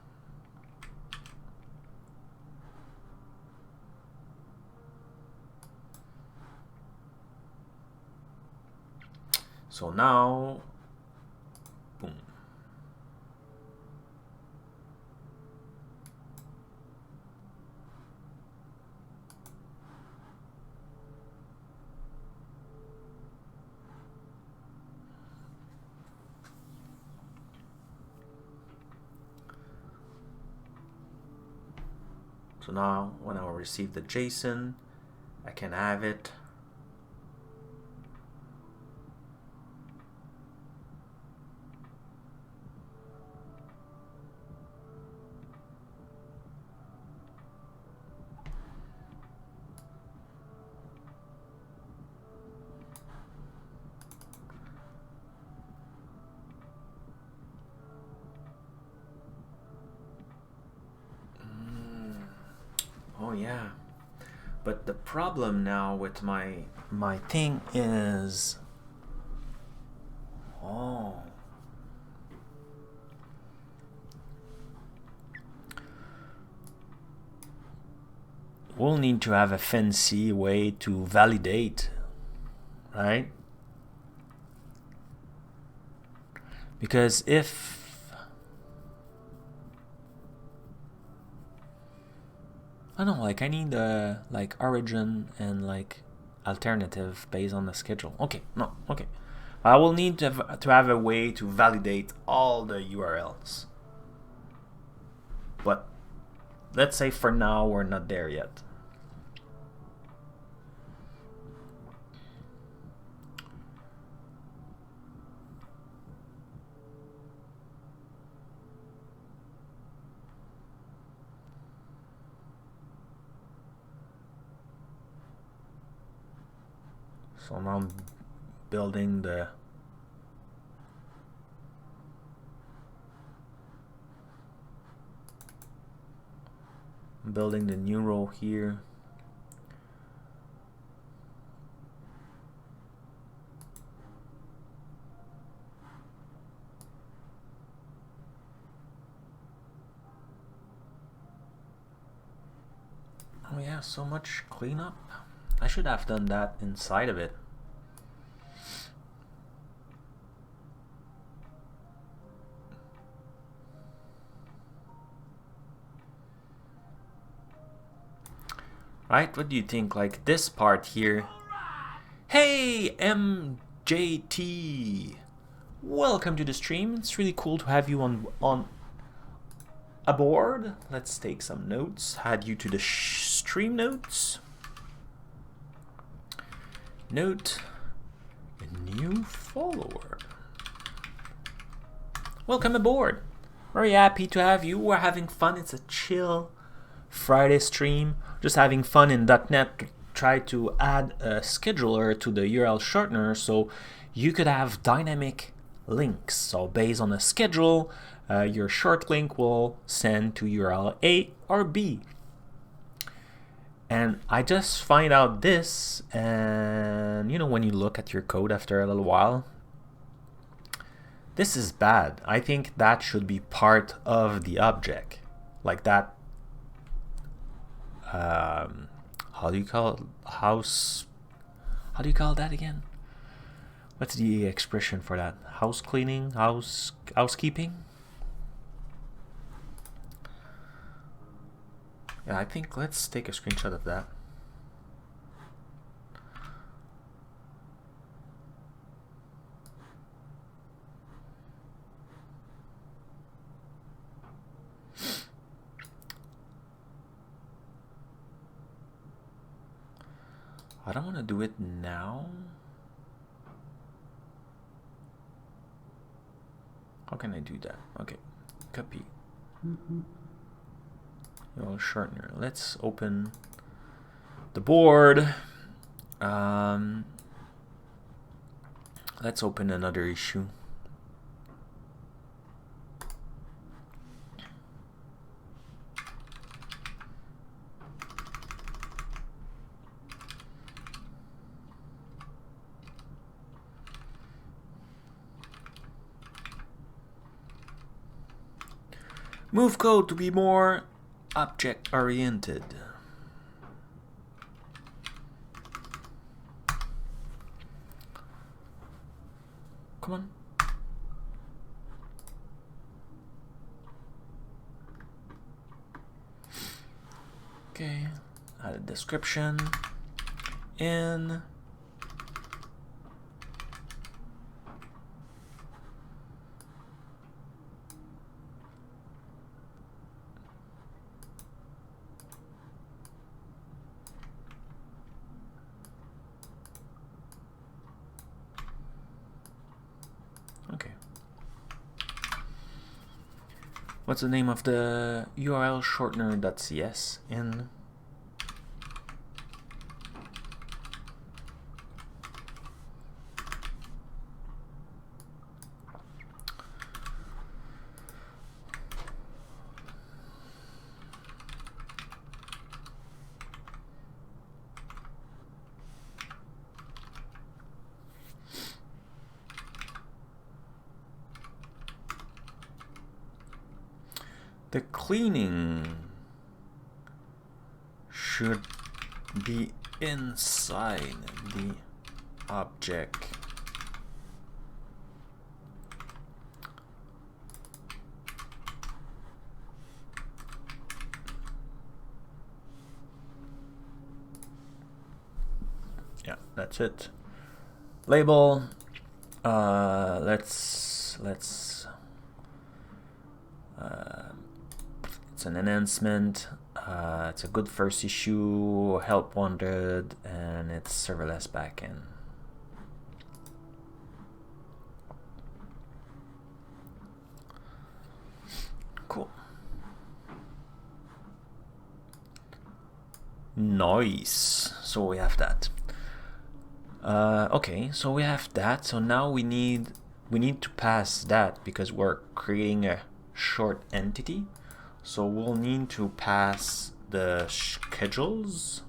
So now, boom. So now when I receive the JSON, I can have it. Oh yeah, but the problem now with my thing is, we'll need to have a fancy way to validate, right? Because if I don't know, like I need like origin and like alternative based on the schedule. Okay, no, okay. I will need to have a way to validate all the URLs. But let's say for now we're not there yet. So now I'm building the new row here. Oh yeah, so much cleanup. I should have done that inside of it. Right? What do you think? Like this part here. Hey, MJT! Welcome to the stream. It's really cool to have you on aboard. Let's take some notes. Add you to the stream notes. Note a new follower. Welcome aboard. Very happy to have you. We're having fun. It's a chill Friday stream. Just having fun in .NET to try to add a scheduler to the URL shortener so you could have dynamic links. So based on a schedule, your short link will send to URL A or B. And I just find out this, and you know, when you look at your code after a little while, this is bad. I think that should be part of the object, like that. How do you call it? How do you call that again? What's the expression for that? House cleaning, housekeeping? Yeah, I think let's take a screenshot of that. I don't want to do it now. How can I do that? Okay, copy. AzUrlShortener. Let's open the board. Let's open another issue. Move code to be more object-oriented. Come on. Okay, add a description in. Okay. What's the name of the URL shortener.cs in? The cleaning should be inside the object. Yeah, that's it. Label. Let's it's an enhancement. It's a good first issue, help wanted, and it's serverless backend. Cool. Nice. So we have that. Okay, so we have that. So now we need to pass that because we're creating a short entity. So we'll need to pass the schedules,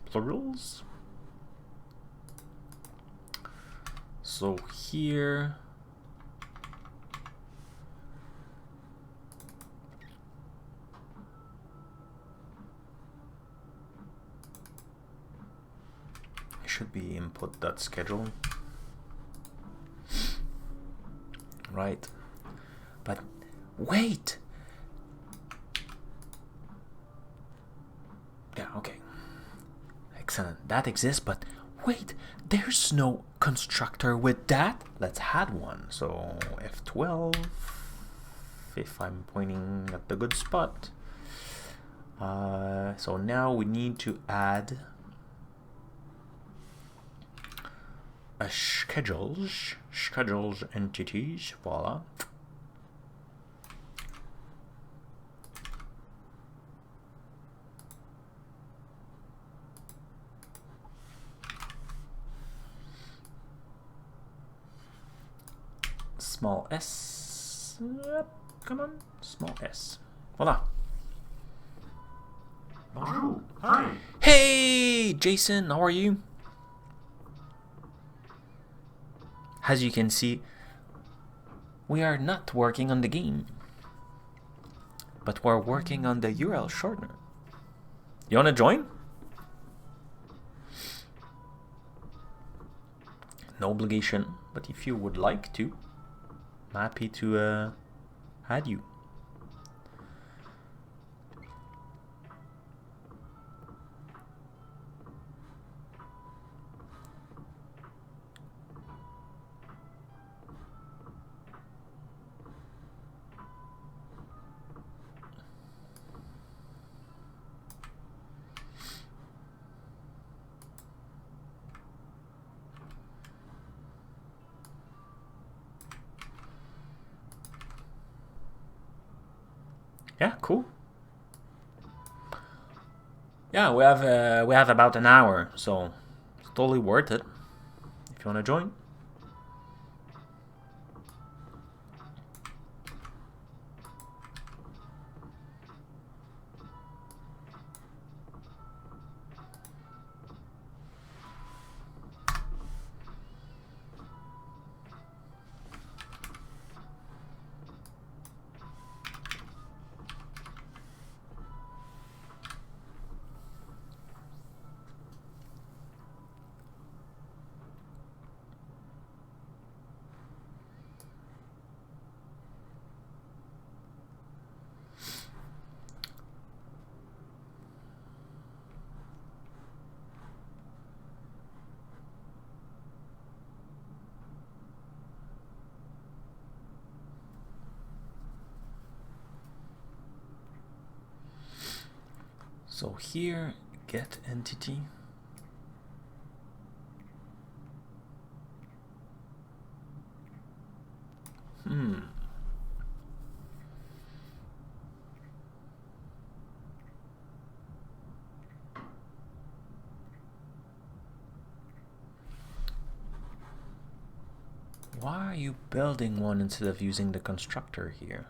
plurals. So here, it should be input.schedule, right? But wait. Yeah, okay. Excellent. That exists, but wait, there's no constructor with that. Let's add one. So F12, if I'm pointing at the good spot. So now we need to add a schedules entities. Voila. Small s. Come on, small s. Voila. Bonjour. Hi. Hey, Jason, how are you? As you can see, we are not working on the game, but we're working on the URL shortener. You want to join? No obligation, but if you would like to, I'm happy to add you. Yeah, cool. Yeah, we have about an hour, so it's totally worth it if you want to join. So here, get entity. Why are you building one instead of using the constructor here?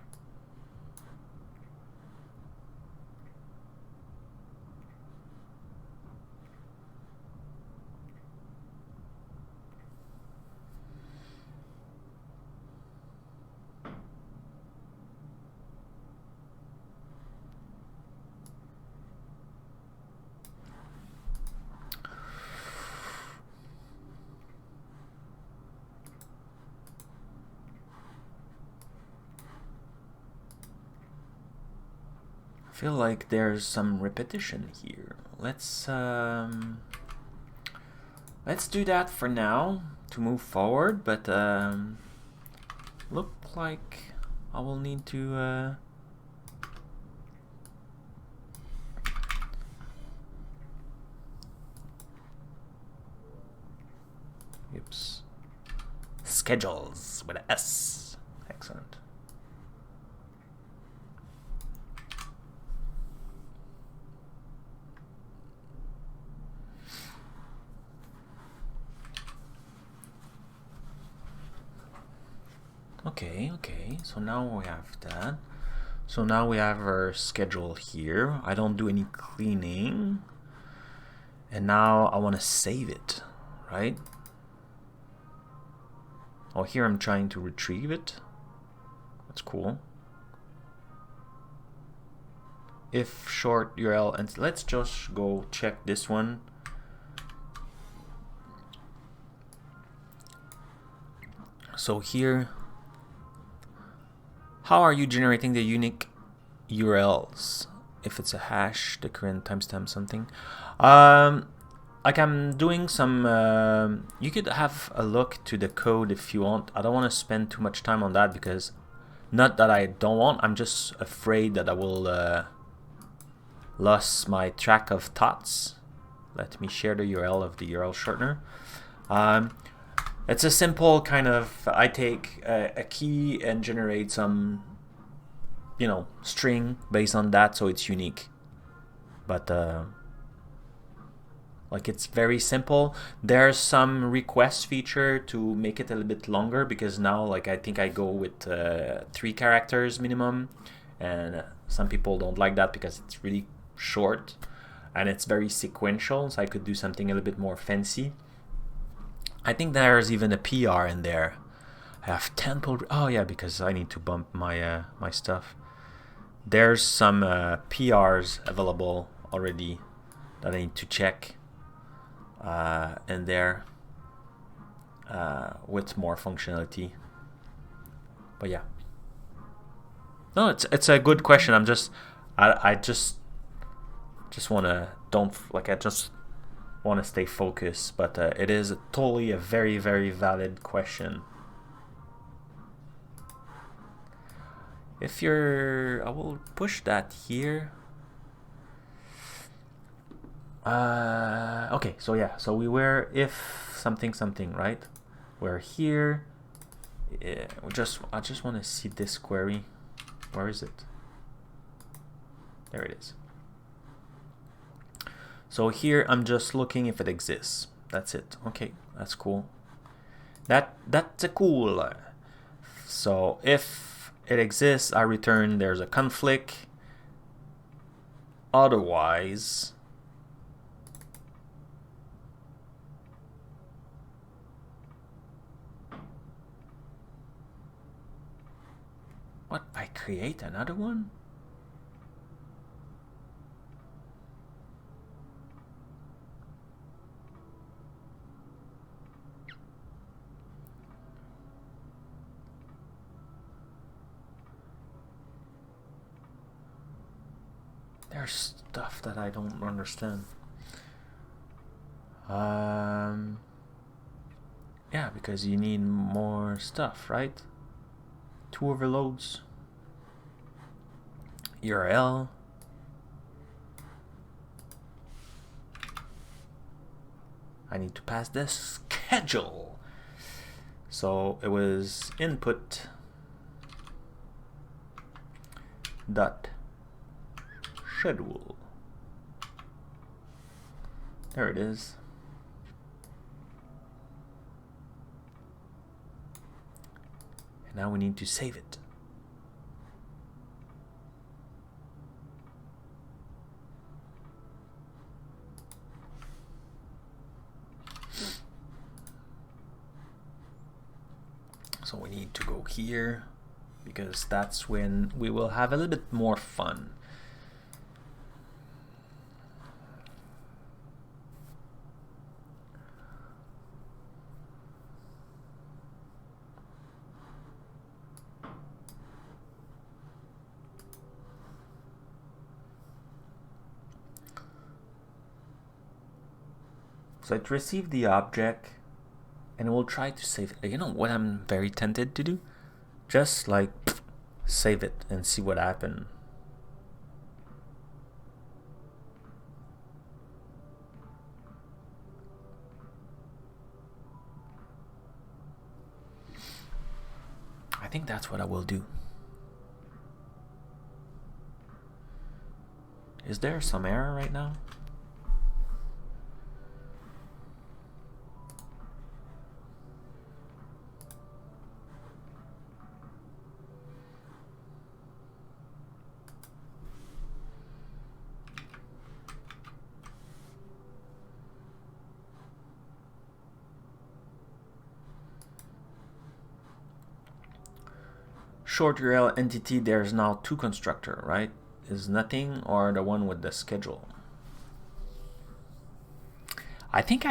I feel like there's some repetition here. Let's do that for now to move forward, but look like I will need to oops, schedules with an S. Excellent. Okay, so now we have that. So now we have our schedule here. I don't do any cleaning. And now I want to save it, right? Oh, here I'm trying to retrieve it. That's cool. If short URL, and let's just go check this one. So here, how are you generating the unique URLs? If it's a hash, the current timestamp something. Like I'm doing some, you could have a look to the code if you want. I don't want to spend too much time on that because, not that I don't want, I'm just afraid that I will lose my track of thoughts. Let me share the URL of the URL shortener. It's a simple kind of, I take a key and generate some, you know, string based on that, so it's unique. But like it's very simple. There's some request feature to make it a little bit longer because now, like, I think I go with 3 characters minimum, and some people don't like that because it's really short and it's very sequential. So I could do something a little bit more fancy. I think there's even a PR in there. I have 10 pull. Oh yeah, because I need to bump my my stuff. There's some PRs available already that I need to check in there with more functionality. But yeah, no, it's a good question. I'm just I just wanna I just want to stay focused, but it is totally a very, very valid question. If you're, I will push that here. Okay, so yeah, so we were if something something, right? We're here. Yeah, I just want to see this query. Where is it? There it is. So here I'm just looking if it exists. That's it. Okay, that's cool. That's a cool. So if it exists, I return there's a conflict. Otherwise, what? I create another one? There's stuff that I don't understand. Yeah, because you need more stuff, right? 2 overloads. URL. I need to pass this schedule. So it was input dot schedule. There it is. And now we need to save it. So we need to go here because that's when we will have a little bit more fun. So it received the object and we'll try to save it. You know what I'm very tempted to do? Just like save it and see what happens. I think that's what I will do. Is there some error right now? Short URL entity, there's now 2 constructor, right? Is nothing or the one with the schedule? I think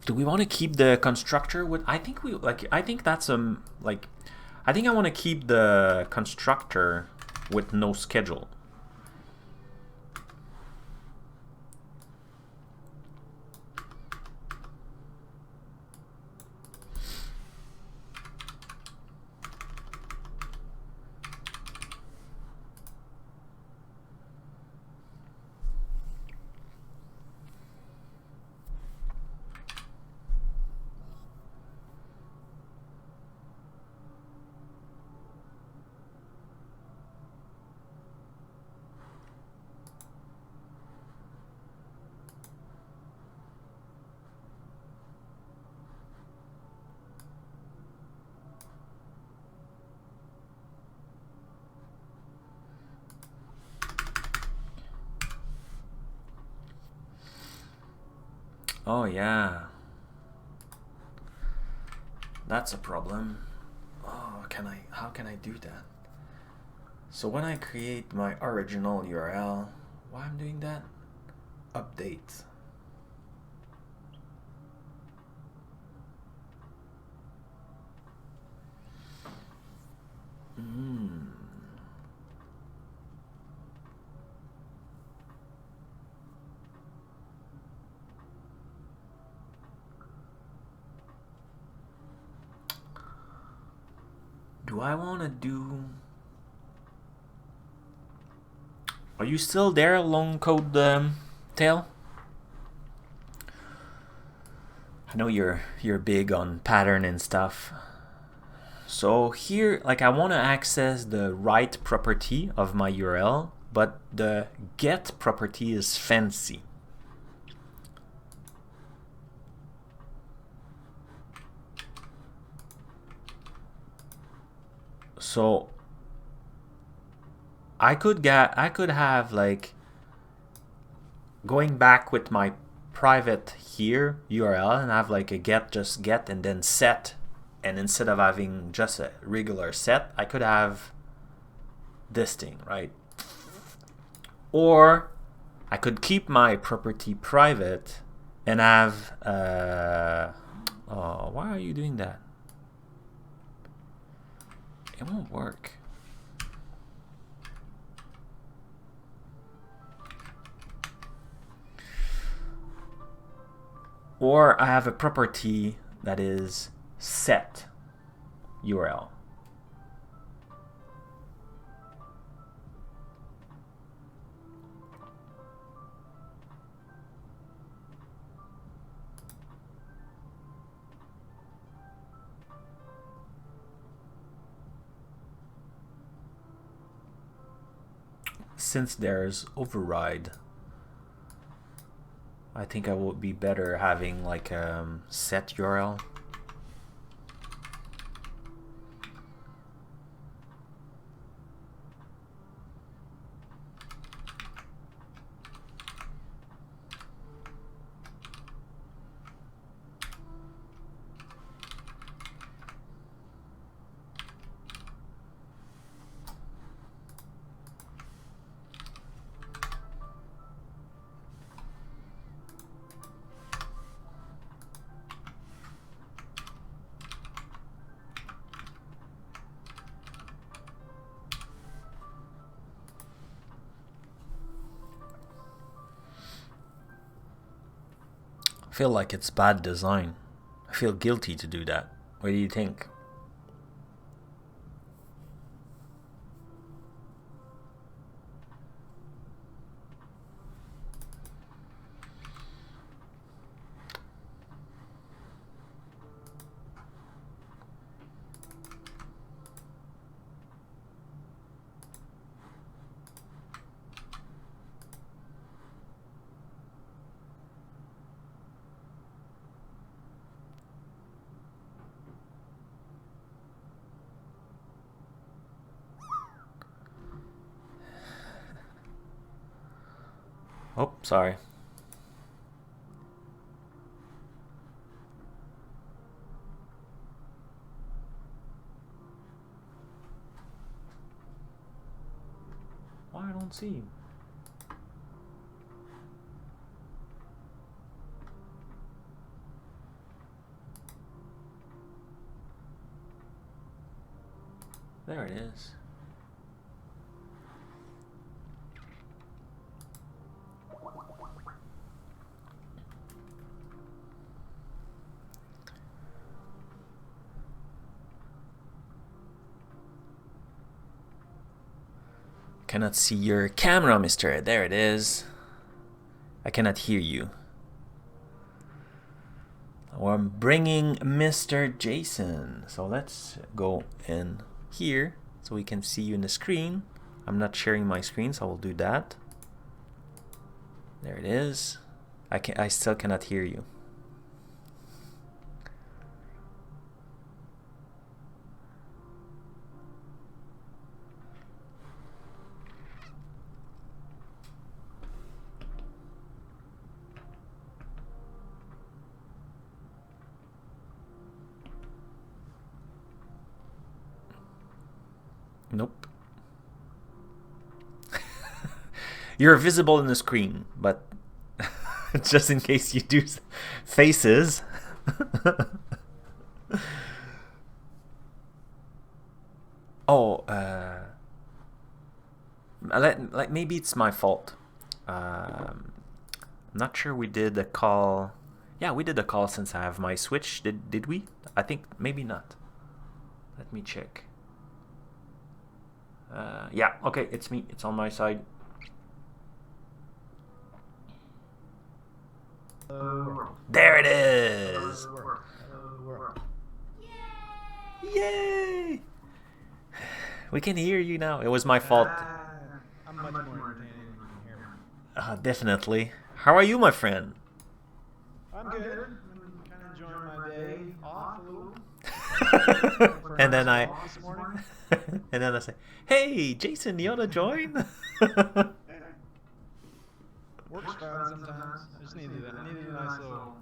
do we want to keep the constructor with? I think we like. I think that's like. I think I want to keep the constructor with no schedule. Oh yeah, that's a problem. Oh, how can I do that? So when I create my original URL, why I'm doing that? Update. Do I want to do... Are you still there, long code tail? I know you're big on pattern and stuff. So here, like I want to access the write property of my URL, but the get property is fancy. So I could have like going back with my private here URL and have like a get, just get, and then set. And instead of having just a regular set, I could have this thing, right? Or I could keep my property private and have oh, why are you doing that? It won't work. Or I have a property that is set URL. Since there's override, I think I would be better having like set URL. I feel like it's bad design. I feel guilty to do that. What do you think? Oh, sorry. Why I don't see you? There it is. Cannot see your camera, mister. There it is. I cannot hear you. Well, I'm bringing Mr. Jason. So let's go in here so we can see you in the screen. I'm not sharing my screen, so I will do that. There it is. I still cannot hear you. Nope. You're visible in the screen, but just in case you do faces. Oh, like maybe it's my fault. I'm not sure we did a call. Yeah, we did a call since I have my switch. Did we? I think maybe not. Let me check. Yeah, okay, it's me. It's on my side. There it is! Hello, world. Yay! We can hear you now. It was my fault. I'm much more entertaining than you can hear me. Definitely. How are you, my friend? I'm good. I'm kind of enjoying my day off a little. And then I This morning. and then I say, "Hey, Jason, you wanna join?" Works fun sometimes. I just needed that. I needed a nice little, little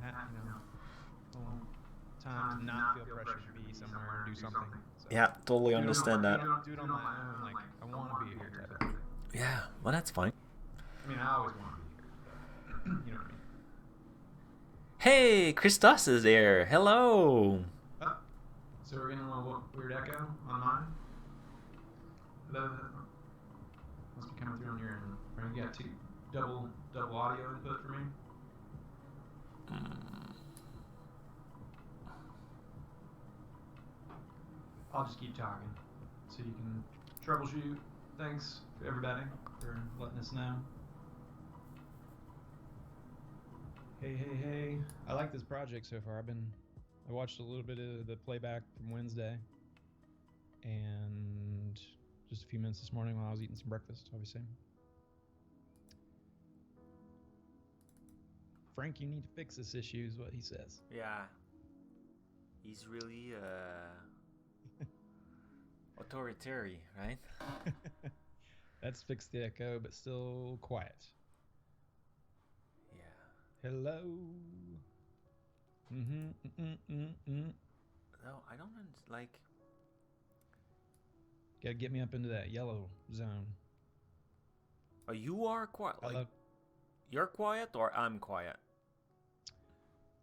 time to not feel pressure to be somewhere and do something. So Yeah, totally understand that. do it on my own. Like I want to be here type of thing. Yeah, well, that's fine. I mean, I always want to be here. But, you know what I mean. Hey, Christos is there. Hello. Oh, so we're getting a little weird echo on mine. Hello. Must be coming through on your end. Or you got two double audio input for me. I'll just keep talking so you can troubleshoot. Thanks to everybody for letting us know. Hey. I like this project so far. I watched a little bit of the playback from Wednesday and just a few minutes this morning while I was eating some breakfast, obviously. Frank, you need to fix this issue is what he says. Yeah. He's really authoritarian, right? That's fixed the echo, but still quiet. Yeah. Hello. No, I don't like. Gotta get me up into that yellow zone. Oh, you are quiet. Like, Hello. you're quiet or I'm quiet?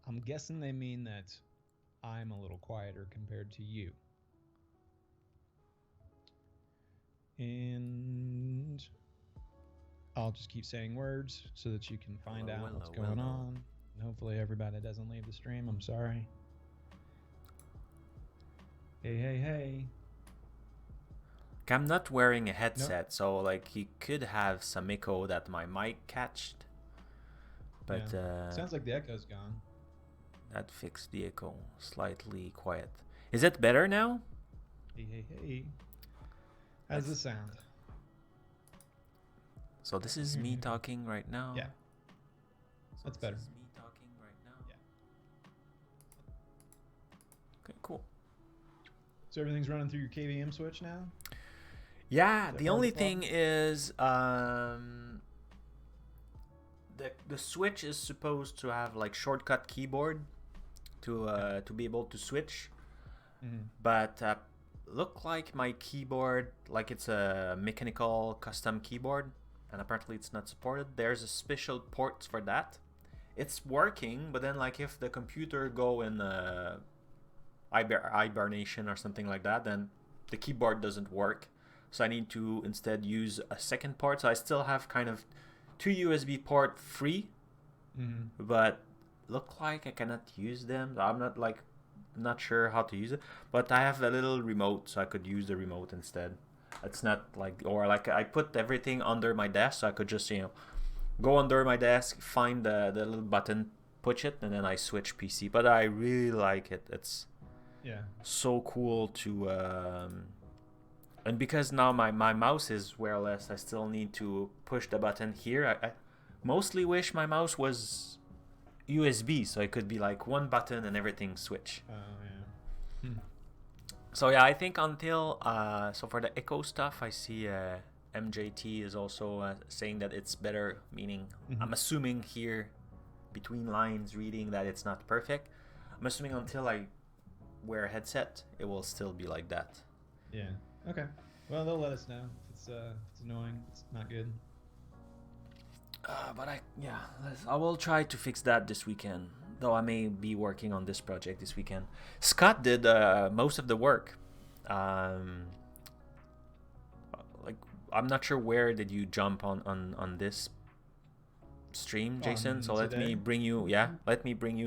I'm guessing they mean that I'm a little quieter compared to you. And I'll just keep saying words so that you can find out what's going on. And hopefully everybody doesn't leave the stream. I'm sorry. Hey. I'm not wearing a headset, so like you could have some echo that my mic catched. But sounds like the echo's gone. That fixed the echo. Slightly quiet. Is it better now? Hey. How's this sound? So this is me talking right now. Yeah. That's better. This is me talking right now. Yeah. Okay, cool. So everything's running through your KVM switch now? Yeah, the only thing is the switch is supposed to have like shortcut keyboard to be able to switch. But look like my keyboard, like it's a mechanical custom keyboard, and apparently it's not supported. There's a special port for that. It's working, but then like if the computer go in hibernation or something like that, then the keyboard doesn't work. So I need to instead use a second port. So I still have kind of two USB port free, but look like I cannot use them. I'm not sure how to use it, but I have a little remote, so I could use the remote instead. It's not like, or like I put everything under my desk, so I could just go under my desk, find the little button, push it, and then I switch PC. But I really like it. It's so cool to and because now my mouse is wireless, I still need to push the button here. I mostly wish my mouse was USB, so it could be like one button and everything switch. Oh yeah. So yeah, I think until so for the echo stuff, I see MJT is also saying that it's better, meaning I'm assuming here between lines reading that it's not perfect. I'm assuming until I wear a headset, it will still be like that. Yeah. Okay. Well, they'll let us know if it's annoying. It's not good. But I will try to fix that this weekend. Though I may be working on this project this weekend. Scott did most of the work. Like I'm not sure where did you jump on this stream, Jason. So let me bring you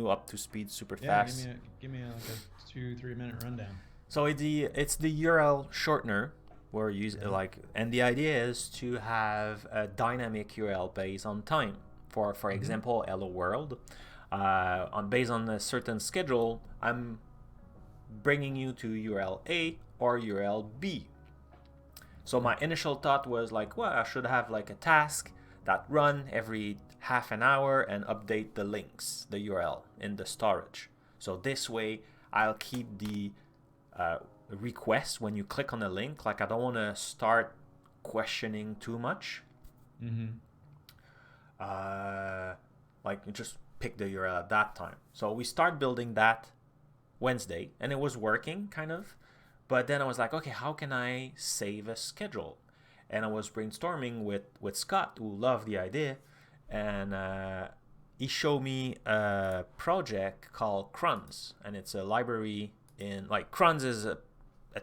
up to speed super fast. Give me like a 2-3 minute rundown. So it's the URL shortener we're using, and the idea is to have a dynamic URL based on time. For example, Hello World. based on a certain schedule, I'm bringing you to URL A or URL B. So my initial thought was like, well, I should have like a task that run every half an hour and update the links, the URL in the storage. So this way I'll keep the request when you click on the link. Like I don't want to start questioning too much. Like you just pick the URL at that time. So we start building that Wednesday and it was working kind of. But then I was like, okay, how can I save a schedule? And I was brainstorming with Scott, who loved the idea. And he showed me a project called CRONs. And it's a library in, like, CRONs is a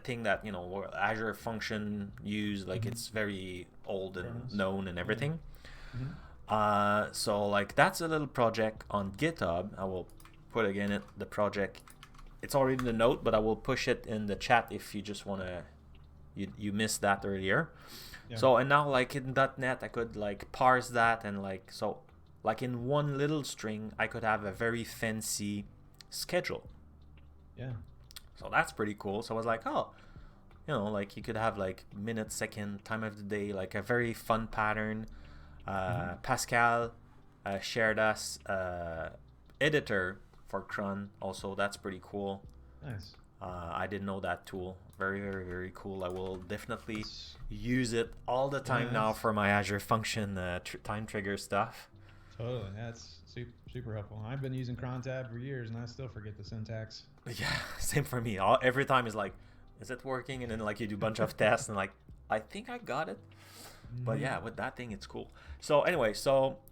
thing that, you know, Azure function use. Like, it's very old and known and everything. So, like, that's a little project on GitHub. I will put again the project. It's already in the note, but I will push it in the chat if you just want to, you missed that earlier. Yeah. So, and now like in .NET, I could like parse that and like, so like in one little string, I could have a very fancy schedule. Yeah. So that's pretty cool. So I was like, oh, you know, like you could have like minute, second, time of the day, like a very fun pattern. Pascal shared us editor for CRON also. That's pretty cool. Nice. I didn't know that tool. Very, very, very cool. I will definitely use it all the time now for my Azure function time trigger stuff. Totally. That's super helpful. I've been using cron tab for years and I still forget the syntax. Yeah, same for me. Every time is like, is it working? And then like you do a bunch of tests and like, I think I got it. But yeah, with that thing, it's cool. So anyway,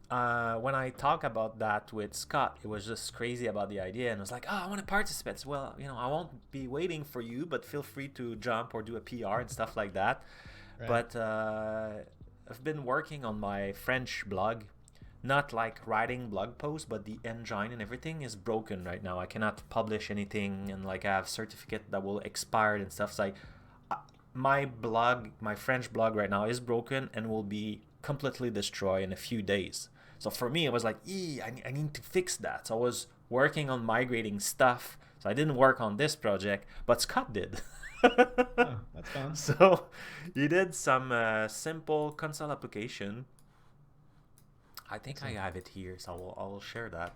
when I talk about that with Scott, it was just crazy about the idea. And I was like, oh, I want to participate. So, well, you know, I won't be waiting for you, but feel free to jump or do a PR and stuff like that. Right. But I've been working on my French blog, not like writing blog posts, but the engine and everything is broken right now. I cannot publish anything, and like I have certificate that will expire and stuff. So like, my blog, my French blog right now is broken and will be completely destroyed in a few days. So for me, it was like, I need to fix that. So I was working on migrating stuff. So I didn't work on this project, but Scott did. Oh, that's fun. So he did some simple console application. I think I have it here, so I will share that.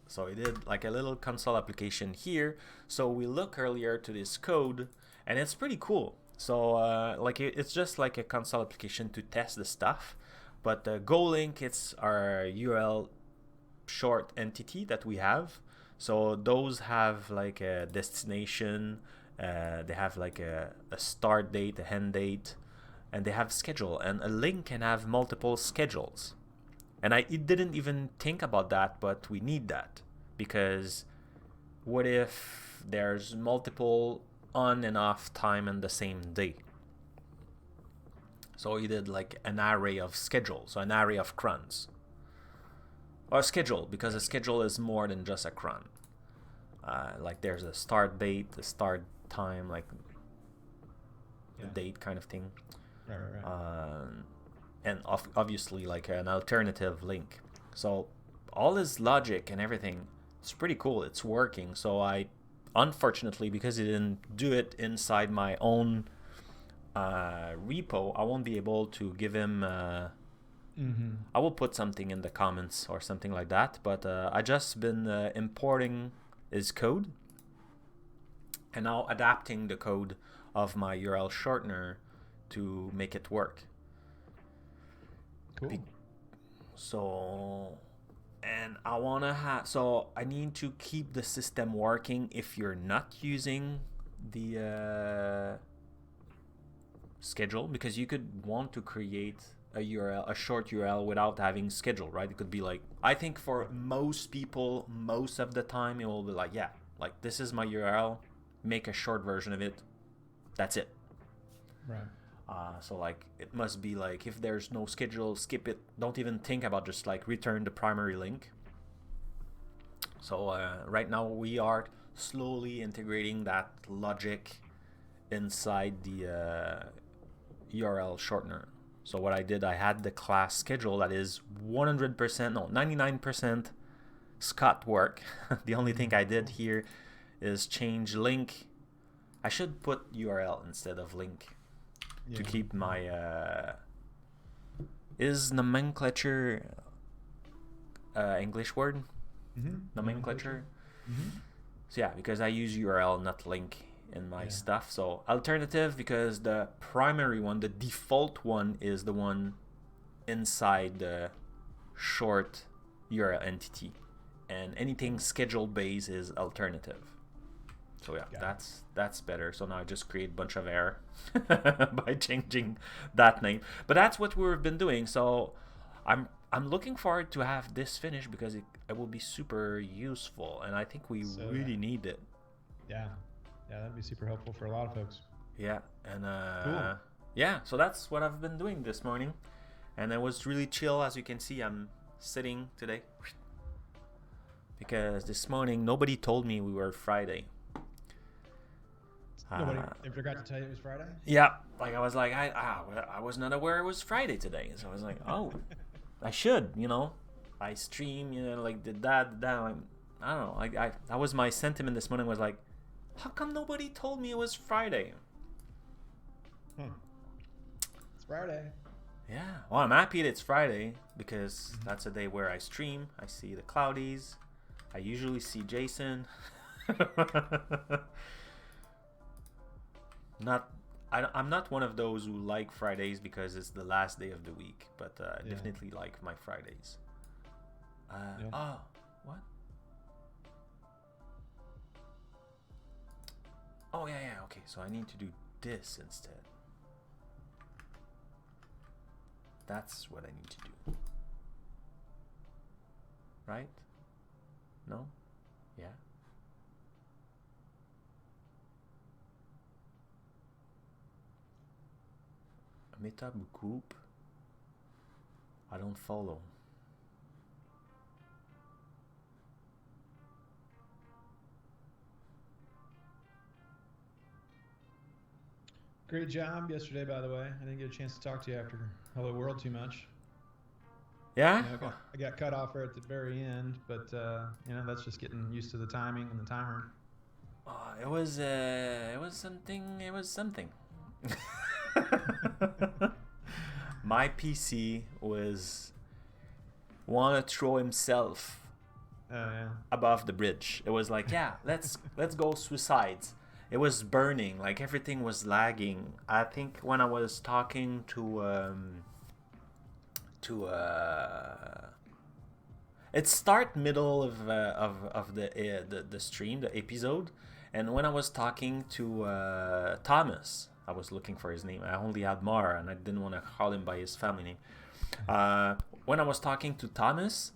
So he did like a little console application here. So we look earlier to this code, and it's pretty cool. So like it's just like a console application to test the stuff. But the GoLink, it's our URL short entity that we have. So those have like a destination. They have like a start date, a end date, and they have schedule. And a link can have multiple schedules. And I didn't even think about that, but we need that. Because what if there's multiple on and off time in the same day? So he did like an array of schedules, so an array of crons. Or a schedule, because a schedule is more than just a cron. Like there's a start date, a start time, like a date kind of thing. Right. And obviously like an alternative link. So all this logic and everything, it's pretty cool. It's working. So I, unfortunately, because it didn't do it inside my own repo, I won't be able to give him. I will put something in the comments or something like that. But I just been importing his code and now adapting the code of my URL shortener to make it work. Cool. So. And I want to have, so I need to keep the system working if you're not using the schedule, because you could want to create a URL, a short URL without having schedule, right? It could be like, I think for most people, most of the time, it will be like, yeah, like this is my URL, make a short version of it. That's it. Right. So like it must be like if there's no schedule, skip it. Don't even think about, just like return the primary link. So right now we are slowly integrating that logic inside the URL shortener. So what I did, I had the class schedule that is 100%, no, 99% Scott work. The only thing I did here is change link. I should put URL instead of link to keep my is nomenclature English word? Nomenclature. So yeah, because I use URL, not link in my stuff. So alternative, because the primary one, the default one, is the one inside the short URL entity, and anything schedule base is alternative. So yeah, that's better. So now I just create a bunch of error by changing that name. But that's what we've been doing. So I'm looking forward to have this finished because it will be super useful, and I think we really need it. Yeah, that'd be super helpful for a lot of folks. Yeah, and Cool. yeah, so that's what I've been doing this morning, and it was really chill. As you can see, I'm sitting today because this morning nobody told me we were Friday. They forgot to tell you it was Friday? Yeah, like I was like, I was not aware it was Friday today, so I was like, oh, I should, I stream, like did that. Like, I don't know, like that was my sentiment this morning, was like, how come nobody told me it was Friday? It's Friday. Yeah, well, I'm happy that it's Friday because that's a day where I stream. I see the Cloudies. I usually see Jason. I'm not one of those who like Fridays because it's the last day of the week, but I definitely like my Fridays. Oh, what? Oh, yeah, okay, so I need to do this instead. That's what I need to do. Right? No? Yeah? Meta group. I don't follow. Great job yesterday, by the way. I didn't get a chance to talk to you after Hello World too much. Yeah? I got cut off right at the very end, but that's just getting used to the timing and the timer. It was something. It was something. My PC wanna throw himself above the bridge. It was like, yeah, let's go suicides. It was burning, like everything was lagging. I think when I was talking to it start middle of the stream, the episode, and when I was talking to Thomas, I was looking for his name. I only had Mar, and I didn't want to call him by his family name. When I was talking to Thomas,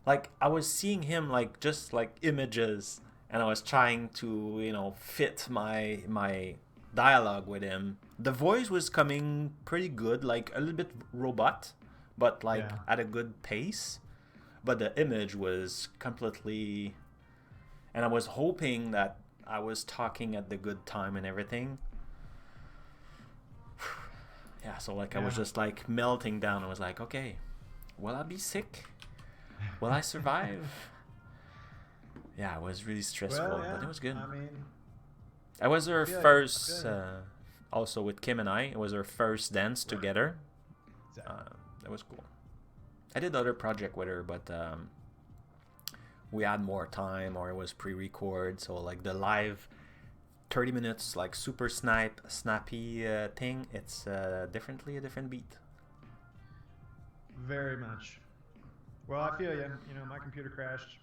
like I was seeing him like just like images, and I was trying to fit my dialogue with him. The voice was coming pretty good, like a little bit robot, but like at a good pace. But the image was completely, and I was hoping that I was talking at the good time and everything. Yeah, so like I was just like melting down. I was like, okay, will I be sick? Will I survive? Yeah, it was really stressful, but it was good. I mean, it was our first, also with Kim and I, it was our first dance together. Exactly. It was cool. I did other project with her, but we had more time, or it was pre-record, so like the live 30 minutes like super snappy thing, it's definitely a different beat. Very much. Well, I feel you. My computer crashed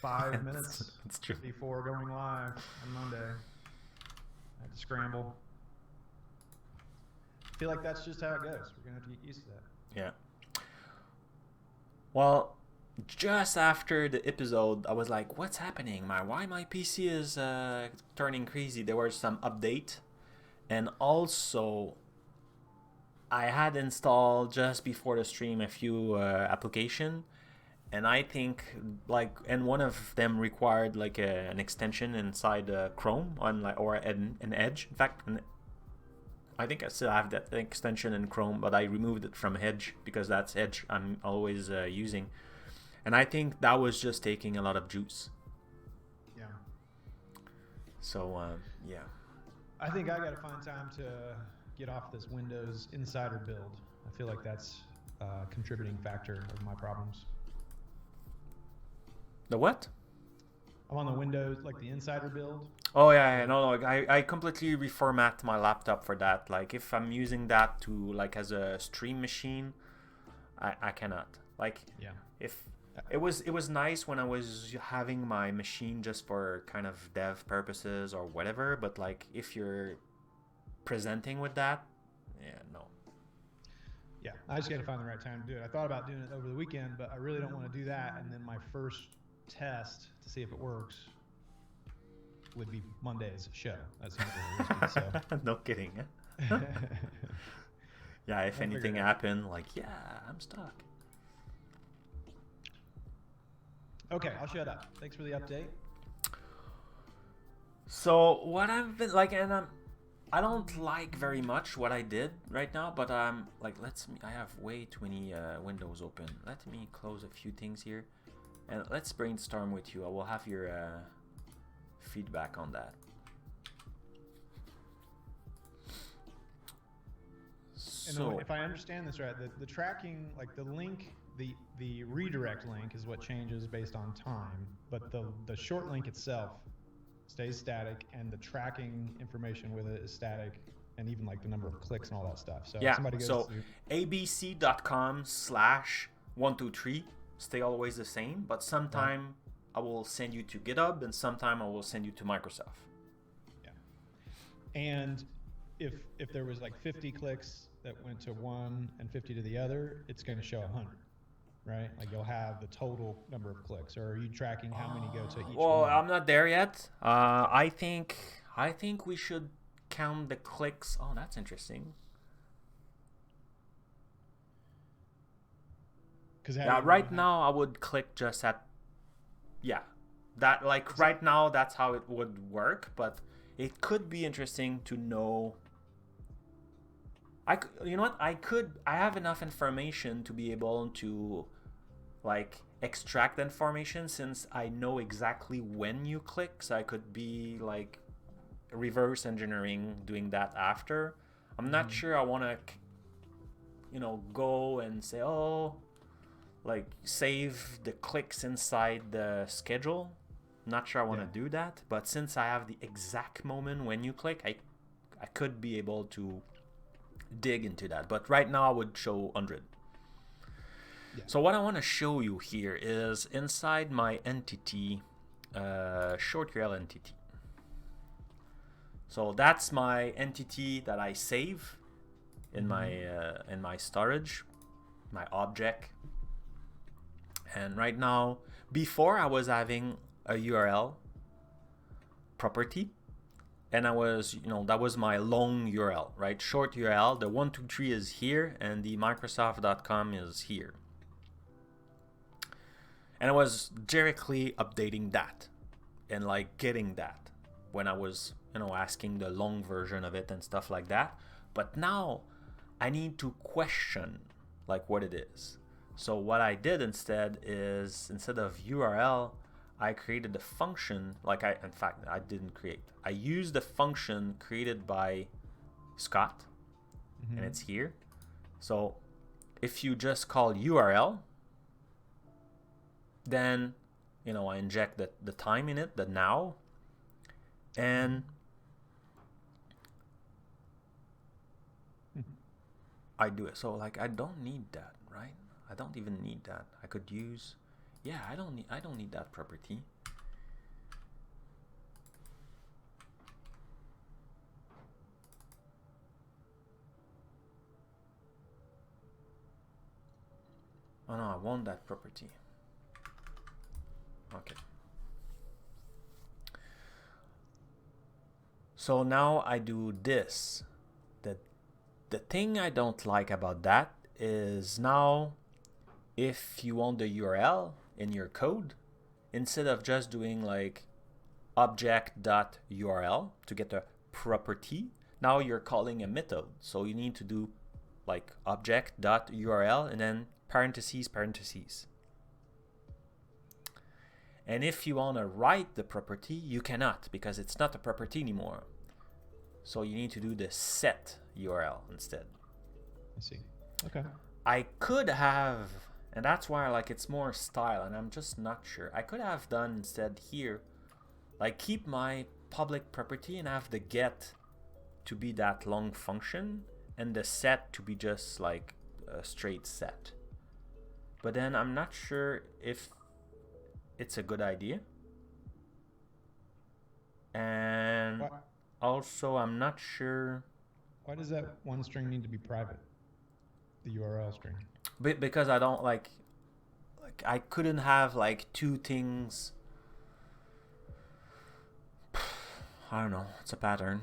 5 minutes That's true. before going live on Monday. I had to scramble. I feel like that's just how it goes. We're gonna have to get used to that. Yeah. Well, just after the episode, I was like, what's happening? Why my PC is turning crazy? There was some update. And also, I had installed just before the stream a few application. And I think and one of them required like an extension inside CRON or an Edge. In fact, I think I still have that extension in Chrome, but I removed it from Edge because that's Edge I'm always using. And I think that was just taking a lot of juice. Yeah. So, yeah. I think I got to find time to get off this Windows Insider build. I feel like that's a contributing factor of my problems. The what? I'm on the Windows, like the Insider build. Oh yeah, no, I completely reformat my laptop for that. Like if I'm using that to like as a stream machine, I cannot. Like Yeah. if it was nice when I was having my machine just for kind of dev purposes or whatever, but like if you're presenting with that, yeah, no. Yeah, I just got to find the right time to do it. I thought about doing it over the weekend, but I really don't want to do that. And then my first test to see if it works would be Monday's show. That's so. No kidding. Huh? Yeah, if anything happened, like, yeah, I'm stuck. Okay, I'll shut up. Thanks for the update. So what I've been like, and I don't like very much what I did right now, but like, I have way too many windows open. Let me close a few things here, and let's brainstorm with you. I will have your feedback on that. And So if I understand this right, the tracking, like the link, the redirect link is what changes based on time, but the short link itself stays static, and the tracking information with it is static, and even like the number of clicks and all that stuff. So yeah, if somebody goes so to, abc.com/123 stay always the same, but sometime I will send you to GitHub, and sometime I will send you to Microsoft. yeah. And if there was like 50 clicks that went to one and 50 to the other, it's going to show 100, right? Like you'll have the total number of clicks. Or are you tracking how many go to each Well, one? I'm not there yet. I think we should count the clicks. Oh, that's interesting. Yeah, right now I would click just at, yeah, that like right now that's how it would work, but it could be interesting to know. You know what? I have enough information to be able to like extract the information, since I know exactly when you click, so I could be like reverse engineering doing that after. I'm not sure I want to, go and say, oh, like save the clicks inside the schedule. Not sure I want to do that, but since I have the exact moment when you click, I could be able to dig into that. But right now I would show 100. Yeah. So what I want to show you here is inside my entity, ShortURL entity. So that's my entity that I save in my storage, my object. And right now, before I was having a URL property, and I was, that was my long URL, right? Short URL, the 123 is here, and the Microsoft.com is here. And I was directly updating that and like getting that when I was, asking the long version of it and stuff like that. But now I need to question like what it is. So what I did instead is, instead of URL, I created a function, in fact, I didn't create. I used the function created by Scott, and it's here. So if you just call URL, then, I inject the time in it, the now, and I do it. So like, I don't need that, right? I don't even need that. I could use, I don't need that property. Oh no, I want that property. Okay. So now I do this. The thing I don't like about that is now, if you want the URL in your code, instead of just doing like object.url to get a property, now you're calling a method. So you need to do like object.url and then parentheses, parentheses. And if you want to write the property, you cannot because it's not a property anymore. So you need to do the set URL instead. I see. Okay. I could have, and that's why like it's more style, and I'm just not sure. I could have done instead here, like keep my public property and have the get to be that long function and the set to be just like a straight set. But then I'm not sure if it's a good idea. And What? also I'm not sure. Why does that one string need to be private? The URL string. Because I don't like I couldn't have like two things. I don't know, it's a pattern.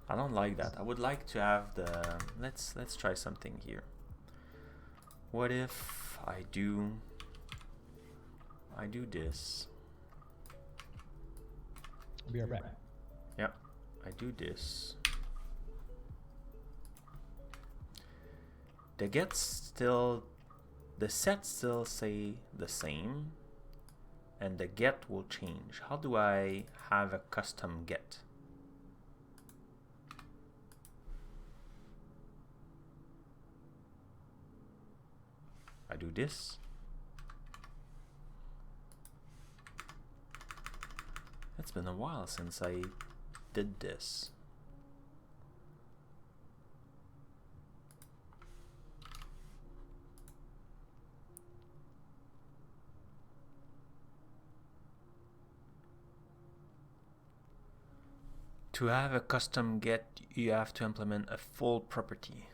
I don't like that. I would like to have the let's try something here. What if I do this? I'll be right back. Yep, I do this. The get still, the set still say the same, and the get will change. How do I have a custom get? I do this. It's been a while since I did this. To have a custom get, you have to implement a full property.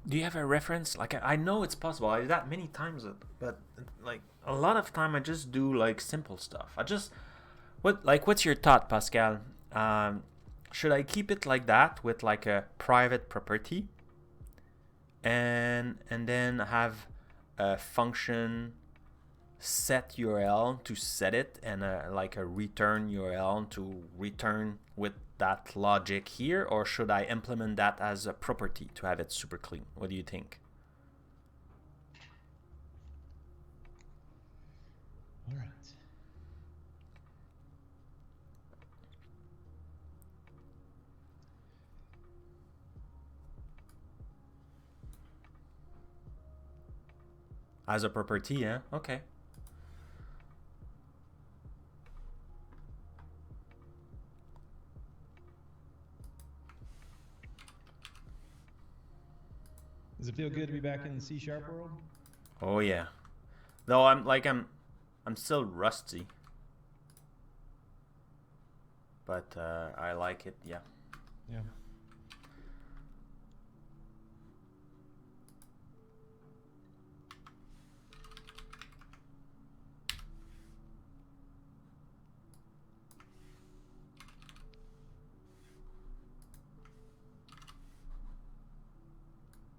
Do you have a reference? Like I know it's possible. I did that many times, but like a lot of time I just do like simple stuff. What's your thought, Pascal? Should I keep it like that with like a private property, and then have a function set URL to set it, and like a return URL to return with that logic here, or should I implement that as a property to have it super clean? What do you think? All right. As a property, yeah, okay. Does it feel good to be back in the C# world? Oh yeah. Though I'm still rusty. But I like it, yeah. Yeah.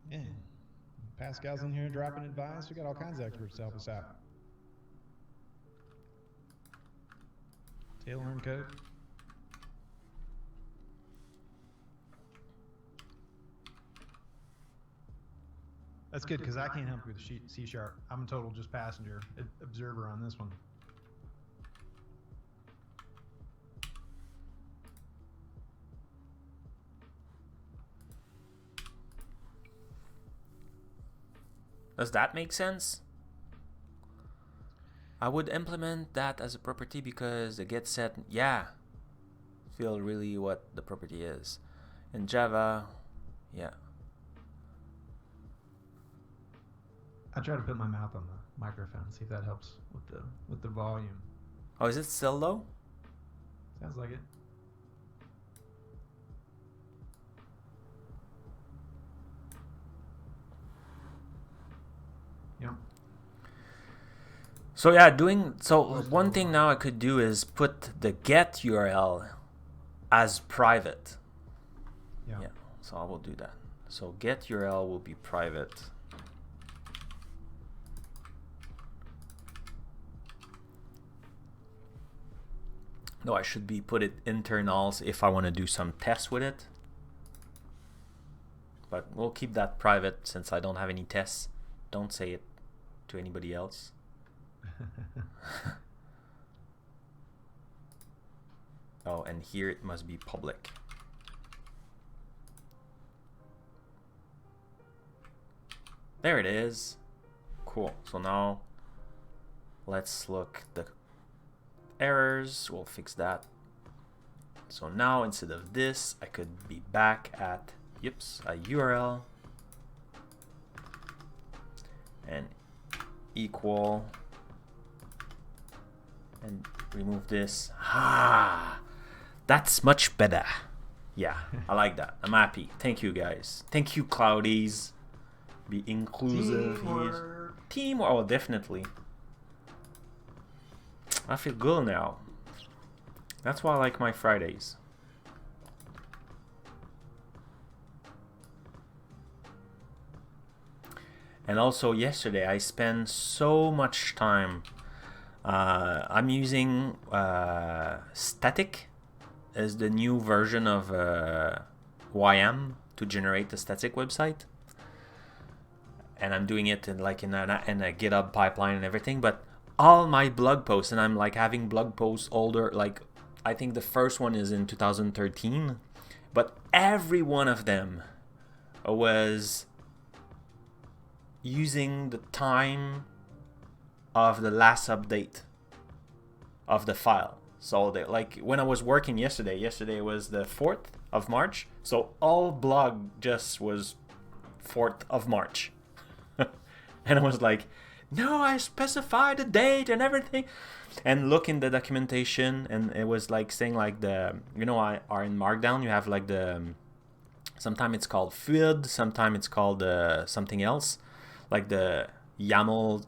Yeah. Pascal's in here dropping advice. We got all kinds of experts to help us out. Taylor and code. That's good because I can't help you with C#. I'm a total just passenger observer on this one. Does that make sense? I would implement that as a property because the get set, yeah, feel really what the property is. In Java, yeah. I try to put my mouth on the microphone, see if that helps with the volume. Oh, is it still low? Sounds like it. Yep. So yeah, one thing now I could do is put the get URL as private. Yeah. So I will do that. So get URL will be private. No, I should be put it internals if I want to do some tests with it. But we'll keep that private since I don't have any tests. Don't say it to anybody else. Oh, and here it must be public. There it is. Cool. So now let's look the errors. We'll fix that. So now instead of this, I could be back at a URL and equal and remove this. That's much better. Yeah, I like that. I'm happy. Thank you guys. Thank you, Cloudies. Be inclusive. Teamwork. Oh, definitely. I feel good now. That's why I like my Fridays. And also yesterday I spent so much time. I'm using static as the new version of YM to generate a static website. And I'm doing it in a GitHub pipeline and everything. But all my blog posts, and I'm like having blog posts older, like I think the first one is in 2013, but every one of them was using the time of the last update of the file. So like when I was working yesterday was the 4th of March, so all blog just was 4th of March. And I was like, no, I specified the date and everything. And look in the documentation, and it was like saying like the, are in Markdown, you have like the, sometimes it's called FID, sometimes it's called something else, like the YAML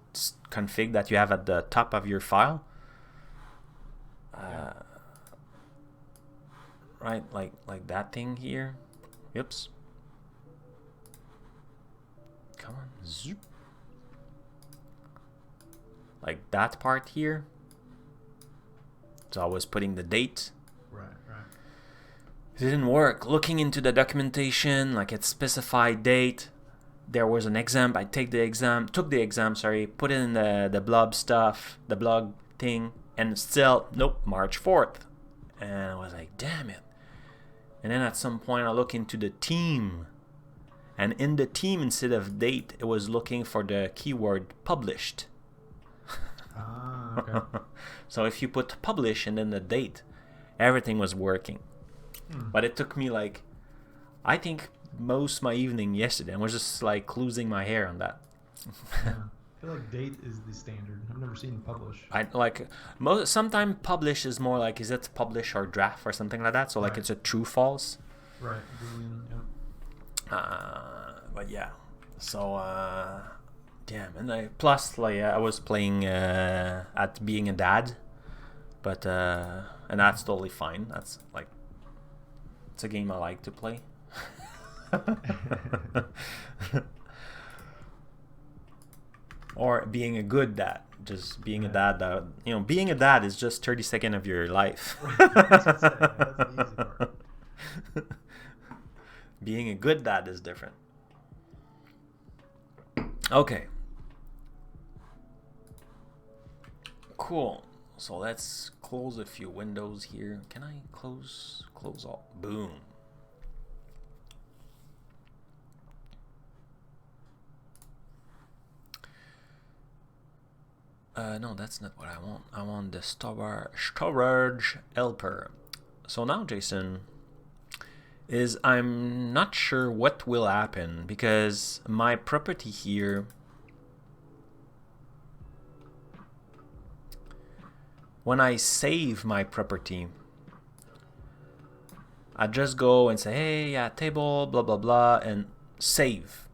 config that you have at the top of your file. Right, like that thing here. Oops. Come on, zoop. Like that part here. So I was putting the date. Right. It didn't work. Looking into the documentation, like it specified date. There was an exam. I took the exam, put it in the blog stuff, the blog thing, and still, nope, March 4th. And I was like, damn it. And then at some point I look into the team. And in the team, instead of date, it was looking for the keyword published. Okay. So if you put publish and then the date, everything was working. But it took me like, I think most of my evening yesterday. I was just like losing my hair on that. Yeah. I feel like date is the standard. I've never seen publish. I like sometimes publish is more like, is it publish or draft or something like that? So like it's a true false. Right. Boolean. Yep. But yeah. So damn, and I was playing at being a dad, but and that's totally fine. That's like, it's a game I like to play. Or being a good dad, just being a dad that, being a dad is just 30 seconds of your life. That's the easy part. Being a good dad is different. Okay. Cool. So let's close a few windows here. Can I close all? Boom. No, that's not what I want. I want the storage helper. So now, Jason, I'm not sure what will happen because my property here when I save my property, I just go and say, hey, yeah, table, blah, blah, blah, and save.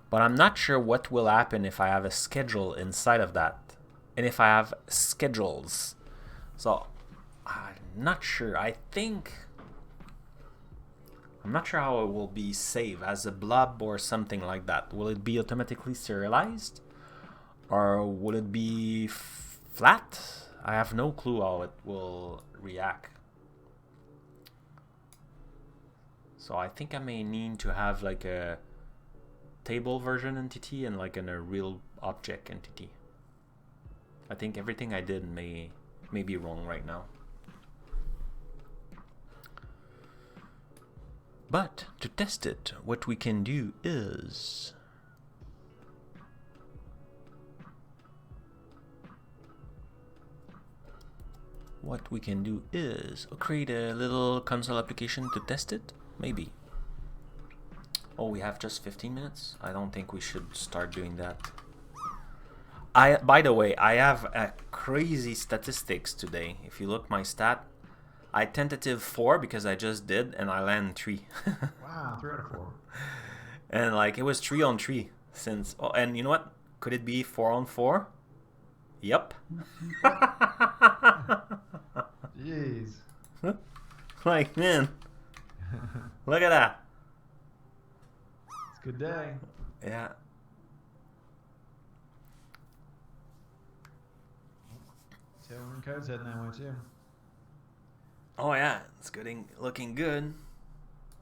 But I'm not sure what will happen if I have a schedule inside of that. And if I have schedules. So, I'm not sure. I'm not sure how it will be saved, as a blob or something like that. Will it be automatically serialized? Or will it be flat? I have no clue how it will react. So I think I may need to have like a table version entity and like a real object entity. I think everything I did may be wrong right now. But to test it, what we can do is create a little console application to test it. Maybe. Oh, we have just 15 minutes? I don't think we should start doing that. By the way, I have a crazy statistics today. If you look my stat, I tentative 4 because I just did, and I land 3. Wow, 3 out of 4. And like it was 3 on 3 since. Oh, and you know what? Could it be 4 on 4? Yep. Jeez. Like, man. Look at that. It's a good day. Yeah. Tailwind code's heading that way too. Oh yeah, it's looking good.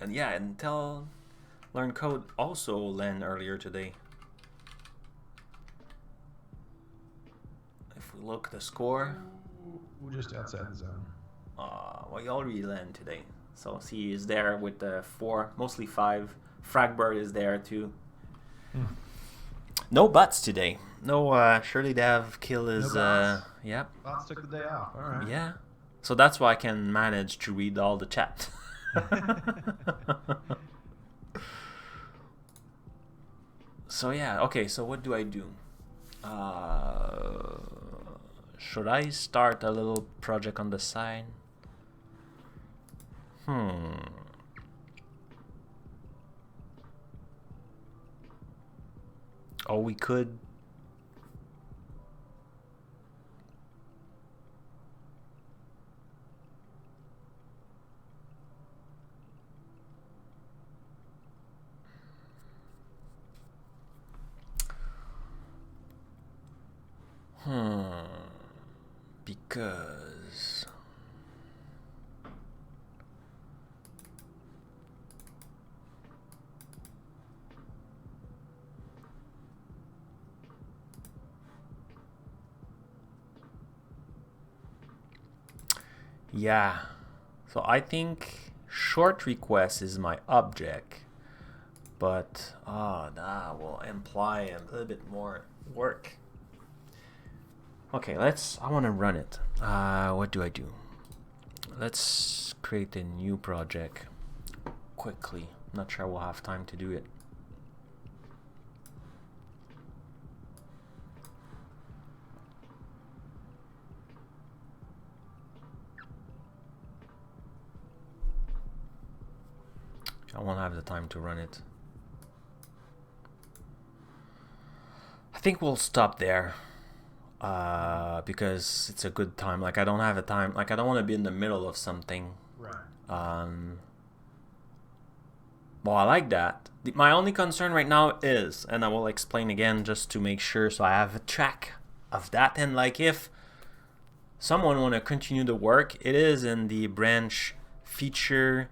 And yeah, Intel Learn Code also landed earlier today. If we look at the score, We're just outside the zone. well, you already land today. So see, is there with the 4, mostly 5. Fragbird is there too. No bots today. No, Shirley Dev Kill is yep. Bots took the day off. All right. Yeah. So that's why I can manage to read all the chat. So yeah, okay, so what do I do? Should I start a little project on the side? Oh, we could. Because yeah, so I think short request is my object, but that will imply a little bit more work. Okay, I want to run it. What do I do? Let's create a new project quickly. I'm not sure we'll have time to do it. I won't have the time to run it. I think we'll stop there. Because it's a good time. Like I don't have a time. Like I don't want to be in the middle of something. Right. Well, I like that. My only concern right now is, and I will explain again just to make sure, so I have a track of that. And like if someone want to continue the work, it is in the branch feature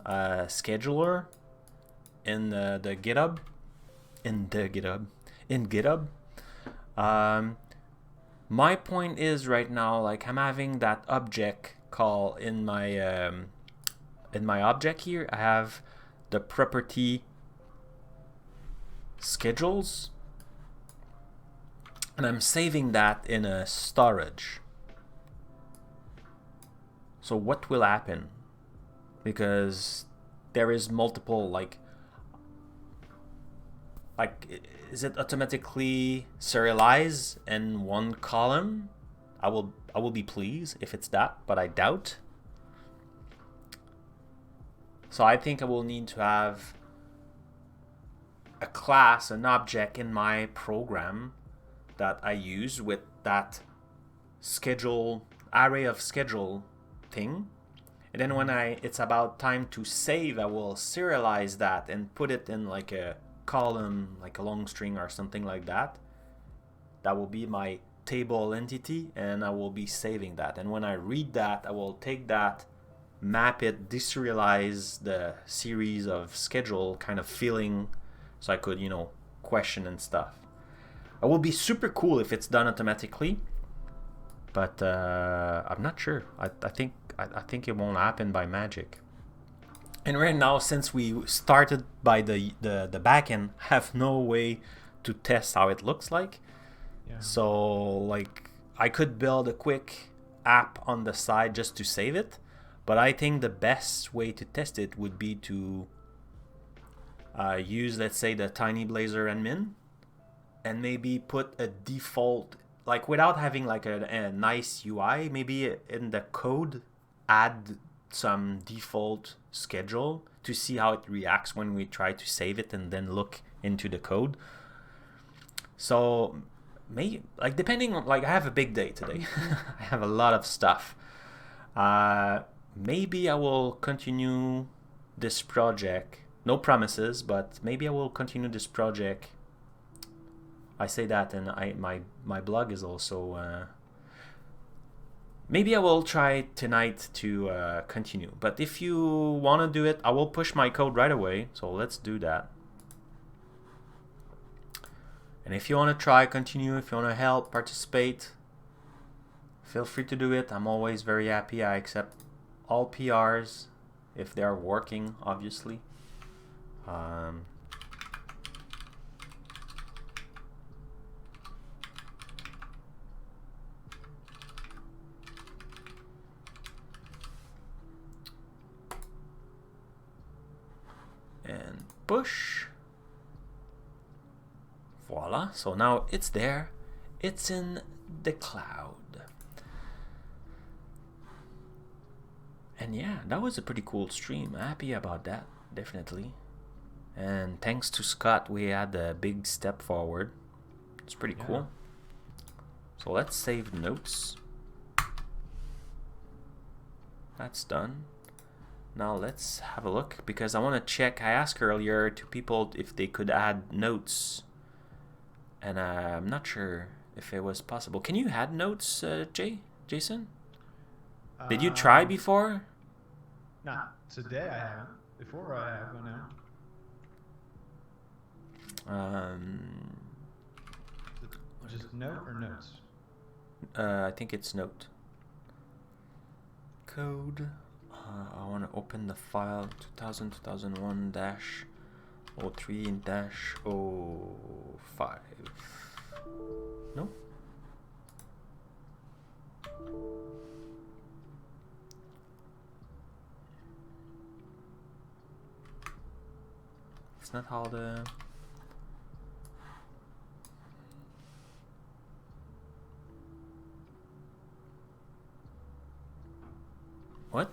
scheduler in the GitHub. In GitHub. My point is right now, like I'm having that object call in my object here. I have the property schedules, and I'm saving that in a storage. So what will happen? Because there is multiple like is it automatically serialized in one column? I will be pleased if it's that, but I doubt. So I think I will need to have a class, an object in my program that I use with that schedule, array of schedule thing. And then when it's about time to save, I will serialize that and put it in like a column, like a long string or something like that. That will be my table entity, and I will be saving that. And when I read that, I will take that, map it, deserialize the series of schedule kind of feeling, so I could, you know, question and stuff. It will be super cool if it's done automatically, but I'm not sure. I think it won't happen by magic. And right now, since we started by the backend, have no way to test how it looks like. Yeah. So like I could build a quick app on the side just to save it, but I think the best way to test it would be to use, let's say, the Tiny Blazor admin, and maybe put a default, like without having like a nice UI, maybe in the code add some default schedule to see how it reacts when we try to save it and then look into the code. So maybe, like, depending on, like, I have a big day today. I have a lot of stuff. Maybe I will continue this project. No promises, but maybe I will continue this project. I say that, and my blog is also. Maybe I will try tonight to continue. But if you want to do it, I will push my code right away. So let's do that. And if you want to try, continue. If you want to help, participate, feel free to do it. I'm always very happy. I accept all PRs if they are working, obviously. And push. Voila. So now it's there. It's in the cloud. And yeah, that was a pretty cool stream. Happy about that, definitely. And thanks to Scott, we had a big step forward. It's pretty cool. So let's save notes. That's done. Now let's have a look, because I want to check. I asked earlier to people if they could add notes, and I'm not sure if it was possible. Can you add notes, Jason? Did you try before? Not today, I haven't. Before I have, but now. Just note or notes? I think it's note. Code. I want to open the file 2000-2001-03-05. No? It's not how the... What?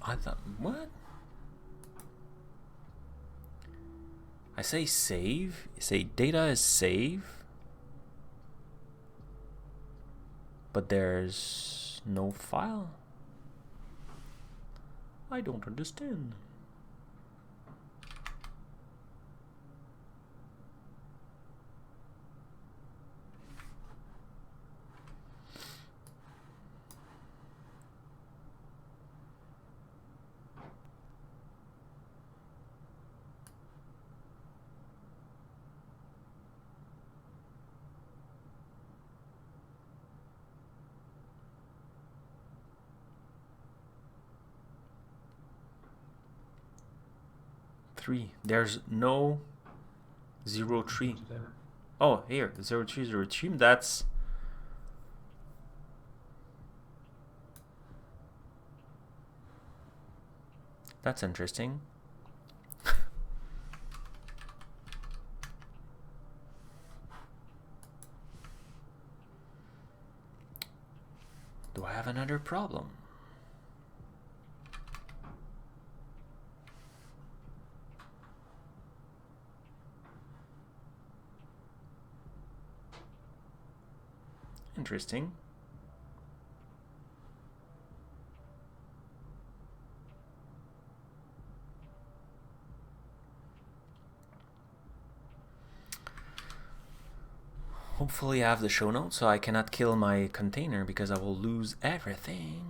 I thought, what? I say save, say data is save, but there's no file. I don't understand. There's no 03. Oh, here, 0303. That's interesting. Do I have another problem? Interesting. Hopefully I have the show notes so I cannot kill my container because I will lose everything.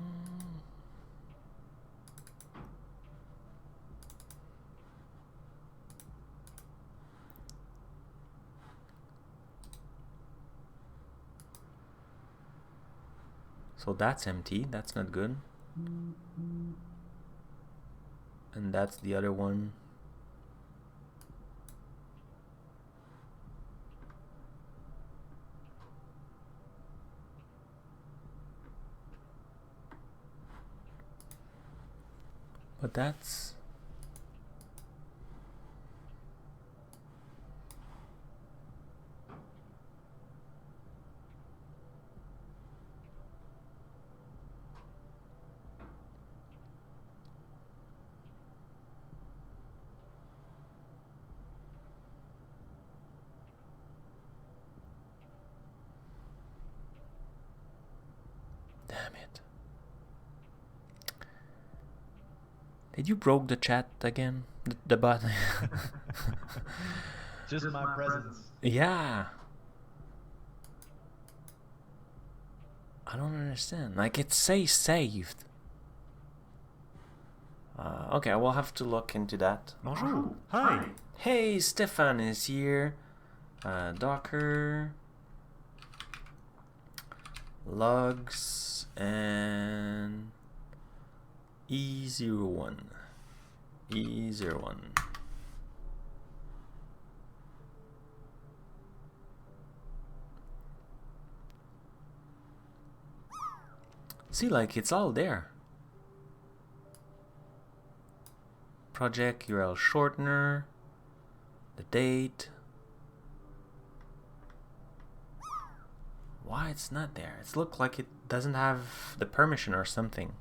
So that's empty, that's not good. And that's the other one. But that's... Damn it. Did you broke the chat again? The button? Just my presence. Yeah. I don't understand. Like, it says saved. Okay, we'll have to look into that. Bonjour. Hi. Hey, Stefan is here. Docker. Logs and E01. E01. See, like, it's all there. Project URL shortener, the date. Why it's not there? It looks like it doesn't have the permission or something.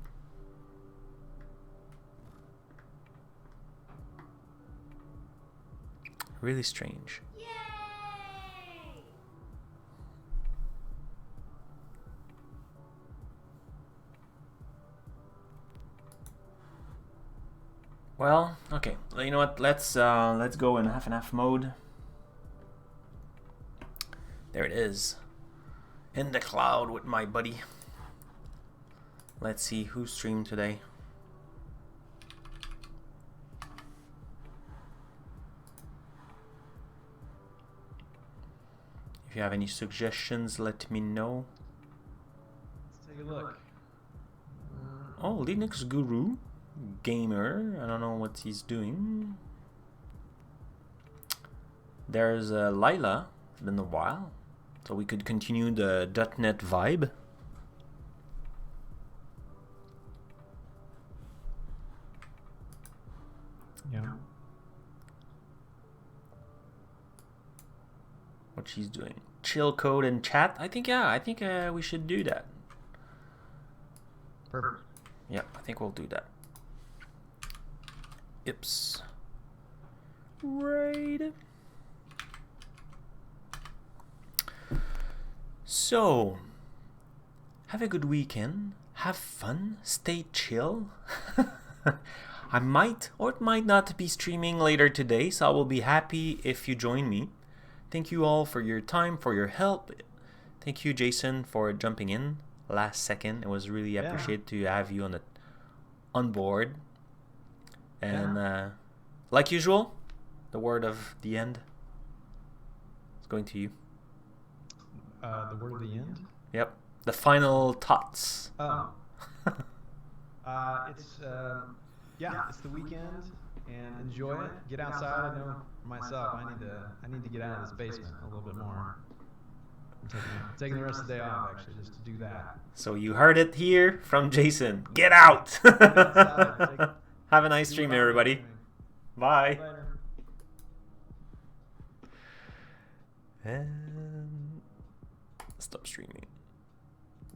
Really strange. Yay! Well, okay. You know what? Let's go in half and half mode. There it is. In the cloud with my buddy. Let's see who streamed today. If you have any suggestions, let me know. Let's take a look. Oh, Linux Guru Gamer. I don't know what he's doing. There's Lila. It's been a while. So we could continue the .NET vibe. Yeah. What she's doing. Chill code and chat. I think, yeah, I think we should do that. Perfect. Yeah, I think we'll do that. Ips. Right. So, have a good weekend. Have fun. Stay chill. I might or it might not be streaming later today, so I will be happy if you join me. Thank you all for your time, for your help. Thank you, Jason, for jumping in last second. It was really appreciated to have you on board. And like usual, the word of the end is going to you. The word of the end? Yep. The final thoughts. Oh. It's it's the weekend, and enjoy it. Get outside. I know for myself, I need to get out of this basement a little bit more. I'm taking the rest of the day off actually just to do that. So you heard it here from Jason. Get out. Get outside, Have a nice stream, everybody. Bye. Later. And stop streaming.